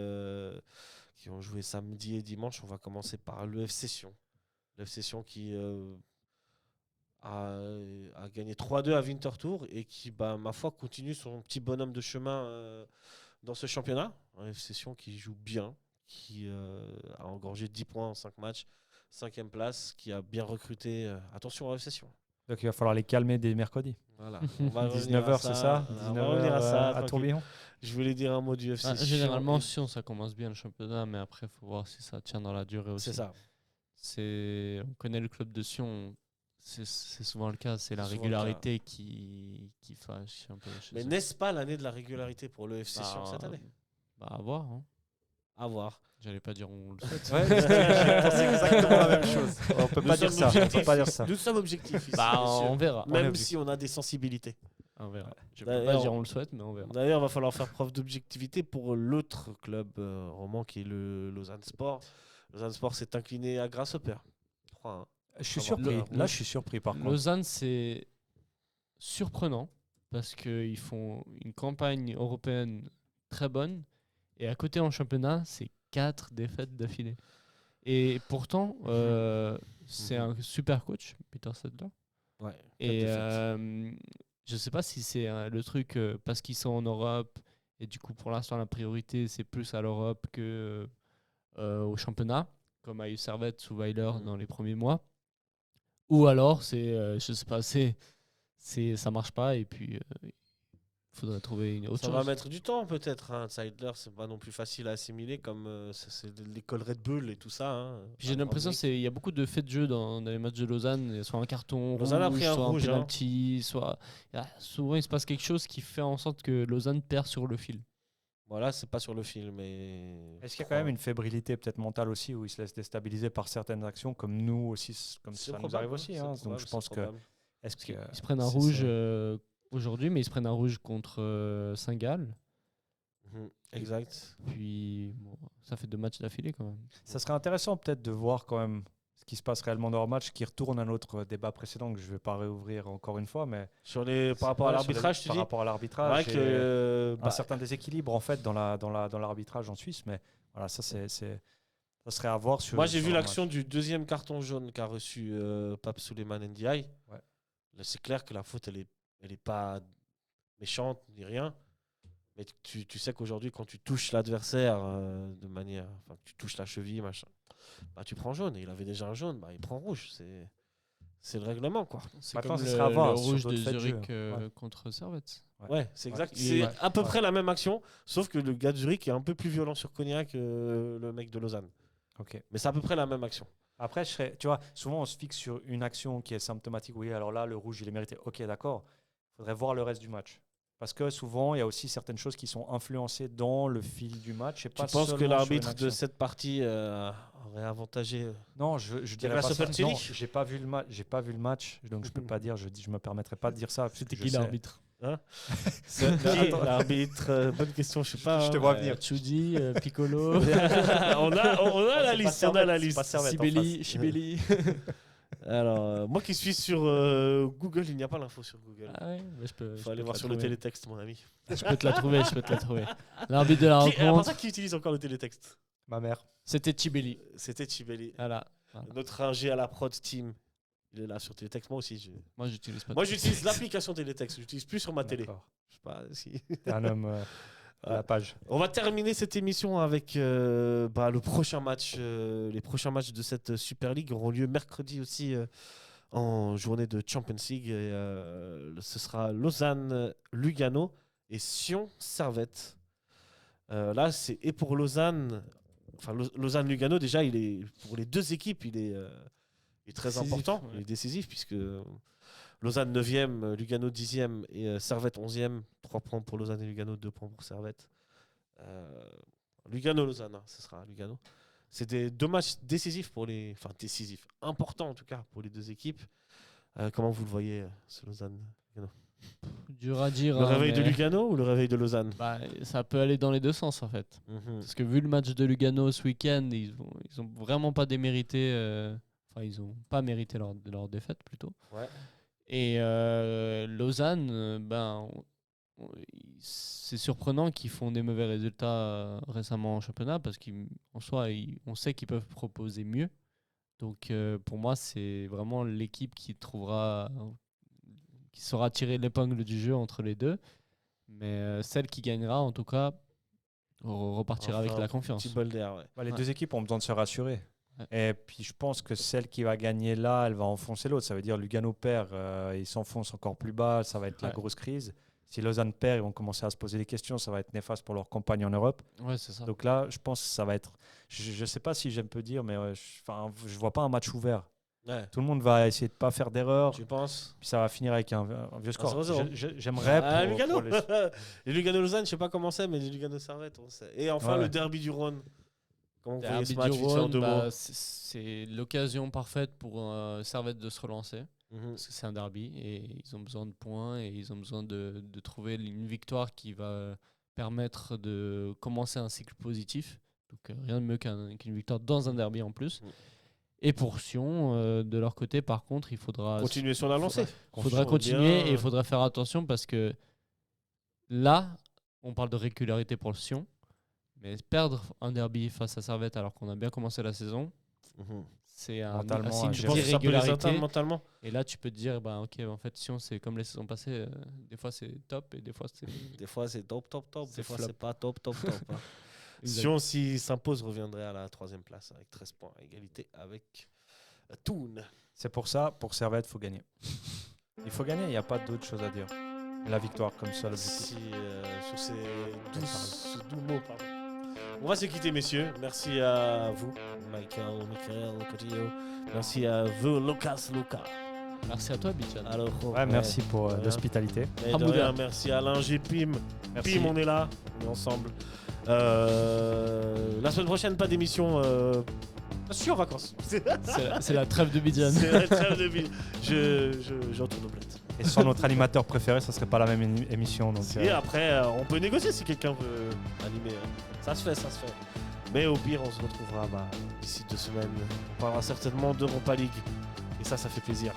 samedi et dimanche. On va commencer par l'EF Session. L'EF Session qui a gagné 3-2 à Winterthur et qui, ma foi, continue son petit bonhomme de chemin dans ce championnat. Un l'EF Session qui joue bien, qui a engorgé 10 points en 5 matchs, 5e place, qui a bien recruté. Attention à l'EF Session. Donc il va falloir les calmer dès mercredi. Voilà. On va revenir 19h, à c'est ça On va revenir 19h à ça. à tranquille. Tourbillon. Je voulais dire un mot du FC. Généralement, Sion, ça commence bien le championnat, mais après, il faut voir si ça tient dans la durée aussi. C'est ça. On connaît le club de Sion, c'est souvent le cas, c'est la Souvent régularité qui fâche un peu. chez Mais eux. n'est-ce pas l'année de la régularité pour le FC Sion cette année? À voir. Hein. À voir. J'allais pas dire on le souhaite. Ouais, j'ai pensé exactement la même chose. On peut pas Nous dire sommes ça. On peut objectifs. pas dire ça. Nous sommes objectifs ici, Bah, messieurs. on verra. Même si on a des sensibilités. On verra. Je D'ailleurs- peux pas dire on le souhaite, mais on verra. D'ailleurs, il va falloir faire preuve d'objectivité pour l'autre club roman qui est le Lausanne Sport. Lausanne Sport s'est incliné à Grasshopper. 3-1. Je suis Avoir surpris. le- Là, je suis surpris par contre. Lausanne, c'est surprenant parce qu'ils font une campagne européenne très bonne et à côté en championnat, c'est 4 défaites d'affilée. Et pourtant, c'est un super coach, Peter Sedler. Ouais. Et quatre défaites. je sais pas si c'est le truc parce qu'ils sont en Europe et du coup pour l'instant la priorité c'est plus à l'Europe que au championnat, comme a eu Servette ou Weiler dans les premiers mois. Ou alors je sais pas, ça marche pas et puis il faudrait trouver une autre Ça chose. va mettre du temps peut-être. Hein. Seidler, c'est pas non plus facile à assimiler comme c'est l'école Red Bull et tout ça. Hein. Puis j'ai l'impression qu'il y a beaucoup de faits de jeu dans les matchs de Lausanne, soit un carton Lausanne a rouge, pris un soit rouge, un penalty, souvent il se passe quelque chose qui fait en sorte que Lausanne perd sur le fil. Voilà, c'est pas sur le film. Mais... Est-ce qu'il y a quand même une fébrilité peut-être mentale aussi où ils se laissent déstabiliser par certaines actions comme nous aussi, comme C'est ça nous probable, arrive aussi. c'est Hein. probable, Donc je c'est pense que probable. est-ce que Ils se prennent un c'est rouge ça. aujourd'hui, mais ils se prennent un rouge contre Saint-Gall. Exact. Puis bon, ça fait 2 matchs d'affilée quand même. Ça serait intéressant peut-être de voir quand même ce qui se passe réellement dans leur match, qui retourne à notre débat précédent que je ne vais pas réouvrir encore une fois, mais Par rapport à Ouais, l'arbitrage, tu par dis rapport à l'arbitrage, Ouais, et que, un certain déséquilibre en fait dans l'arbitrage en Suisse, mais voilà, ça serait à voir sur. Moi, j'ai sur vu leur l'action match. du deuxième carton jaune qu'a reçu Pape Suleiman Ndiaye. Ouais. Là, c'est clair que la faute, elle est pas méchante ni rien. Mais tu sais qu'aujourd'hui, quand tu touches l'adversaire de manière. Enfin, tu touches la cheville, machin, bah, tu prends jaune. Et il avait déjà un jaune, bah, il prend rouge. C'est le règlement, quoi. C'est Maintenant, comme ce sera à voir le sur rouge d'autres de faits de jeu. Zurich Ouais. contre Servette. Ouais, c'est exact. Ouais. C'est Ouais. à peu près la même action, sauf que le gars de Zurich est un peu plus violent sur Cognac que le mec de Lausanne. Ok. Mais c'est à peu près la même action. Après, tu vois, souvent on se fixe sur une action qui est symptomatique. Oui, alors là, le rouge, il est mérité. Ok, d'accord. Il faudrait voir le reste du match. Parce que souvent, il y a aussi certaines choses qui sont influencées dans le fil du match. Et Tu pas penses que seulement sur l'arbitre une de action. cette partie aurait avantagé Non, je dirais la pas ça. Super Non, League j'ai pas vu le match. J'ai pas vu le match, donc je peux pas dire. Je me permettrai pas de dire ça. C'était puisque qui je sais. l'arbitre Qui, l'arbitre Bonne question, je sais pas. Je te hein. vois venir. Chudi, Piccolo, on a la liste, on a la C'est pas liste. Servette en Sibeli, Chibeli. Alors, moi qui suis sur Google, il n'y a pas l'info sur Google. Ah ouais, mais je peux. Il faut aller voir sur le télétexte, mon ami. Je peux te la trouver, L'arbitre de la À part rencontre, ça, qui utilise encore le télétexte? Ma mère. c'était Chibeli. C'était Chibeli. Voilà. Notre ingé à la prod team. Il est là sur télétexte. Moi aussi. Moi, j'utilise pas. Moi, j'utilise l'application télétexte. Je l'utilise plus sur ma télé. D'accord. Je sais pas si. T'es un homme à la page. On va terminer cette émission avec le prochain match. Les prochains matchs de cette Super League auront lieu mercredi aussi en journée de Champions League. Et, ce sera Lausanne-Lugano et Sion-Servette. Là, c'est et pour Lausanne. Enfin, Lausanne-Lugano, déjà, pour les deux équipes, il est très Décisif, important. ouais. Il est décisif puisque Lausanne 9e, Lugano 10e et Servette 11e. 3 points pour Lausanne et Lugano, 2 points pour Servette. Lugano-Lausanne, ce sera Lugano. C'est des 2 matchs décisifs décisifs, importants en tout cas pour les 2 équipes. Comment vous le voyez, ce Lausanne-Lugano? Dur à dire. Le réveil de mais Lugano ou le réveil de Lausanne? ça peut aller dans les 2 sens en fait. Parce que vu le match de Lugano ce week-end, ils ont vraiment pas démérité. Ils ont pas mérité leur défaite plutôt. Ouais. Et Lausanne, c'est surprenant qu'ils font des mauvais résultats récemment en championnat parce qu'en soi, on sait qu'ils peuvent proposer mieux. Donc pour moi, c'est vraiment l'équipe qui saura tirer l'épingle du jeu entre les deux. Mais celle qui gagnera, en tout cas, repartira avec la confiance. Petit bol d'air, ouais. Les 2 équipes ont besoin de se rassurer. Ouais. Et puis je pense que celle qui va gagner là, elle va enfoncer l'autre. Ça veut dire Lugano perd, il s'enfonce encore plus bas, ça va être la grosse crise. Si Lausanne perd, ils vont commencer à se poser des questions, ça va être néfaste pour leur campagne en Europe. Ouais, c'est ça. Donc là, je pense que ça va être... Je ne sais pas si j'aime peu dire, mais je vois pas un match ouvert. Ouais. Tout le monde va essayer de pas faire d'erreur. Tu penses? Puis ça va finir avec un vieux score. 0-0. J'aimerais Lugano. pour les Lugano-Lausanne, je sais pas comment c'est, mais les Lugano-Servette, on sait. Et enfin, le derby du Rhône. Comment vous voyez ce match vite fait en 2 mots? C'est l'occasion parfaite pour Servette de se relancer. Parce que c'est un derby et ils ont besoin de points et ils ont besoin de trouver une victoire qui va permettre de commencer un cycle positif. Donc rien de mieux qu'une victoire dans un derby en plus. Et pour Sion, de leur côté, par contre, il faudra continuer sur la lancée. Il faudra continuer et il faudra faire attention parce que là, on parle de régularité pour le Sion. Mais perdre un derby face à Servette alors qu'on a bien commencé la saison, c'est un signe d'irrégularité. Mentalement. Et là, tu peux te dire, ok, en fait, Sion, c'est comme les saisons passées. Des fois, c'est top et des fois, c'est... Des fois, c'est top. Des fois, flop. c'est pas top. Hein. Sion, s'il s'impose, reviendrait à la 3e place avec 13 points à égalité avec Thun. C'est pour ça, pour Servette, il faut gagner. Il faut gagner, il n'y a pas d'autre chose à dire. La victoire, comme ça, le but. Sur ces doux mots, pardon. On va se quitter, messieurs. Merci à vous, Michael, Cotillo. Merci à vous, Luca. Merci à toi, Bichan. Alors, merci pour l'hospitalité. Merci à Alain G. Pim. Merci. Pim, on est là, on est ensemble. La semaine prochaine, pas d'émission. Je suis en vacances. C'est la trêve de Bidjan. C'est la trêve de Bidjan. J'entourne aux plates. Et sans notre animateur préféré, ça serait pas la même émission. Donc, Et après, on peut négocier si quelqu'un veut animer. Ça se fait. Mais au pire, on se retrouvera d'ici 2 semaines. On parlera certainement d'Europa League. Et ça fait plaisir.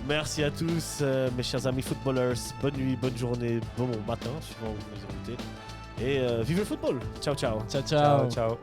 Merci à tous, mes chers amis footballers. Bonne nuit, bonne journée, bon matin, suivant où vous nous écoutez. Et vive le football. Ciao. ciao.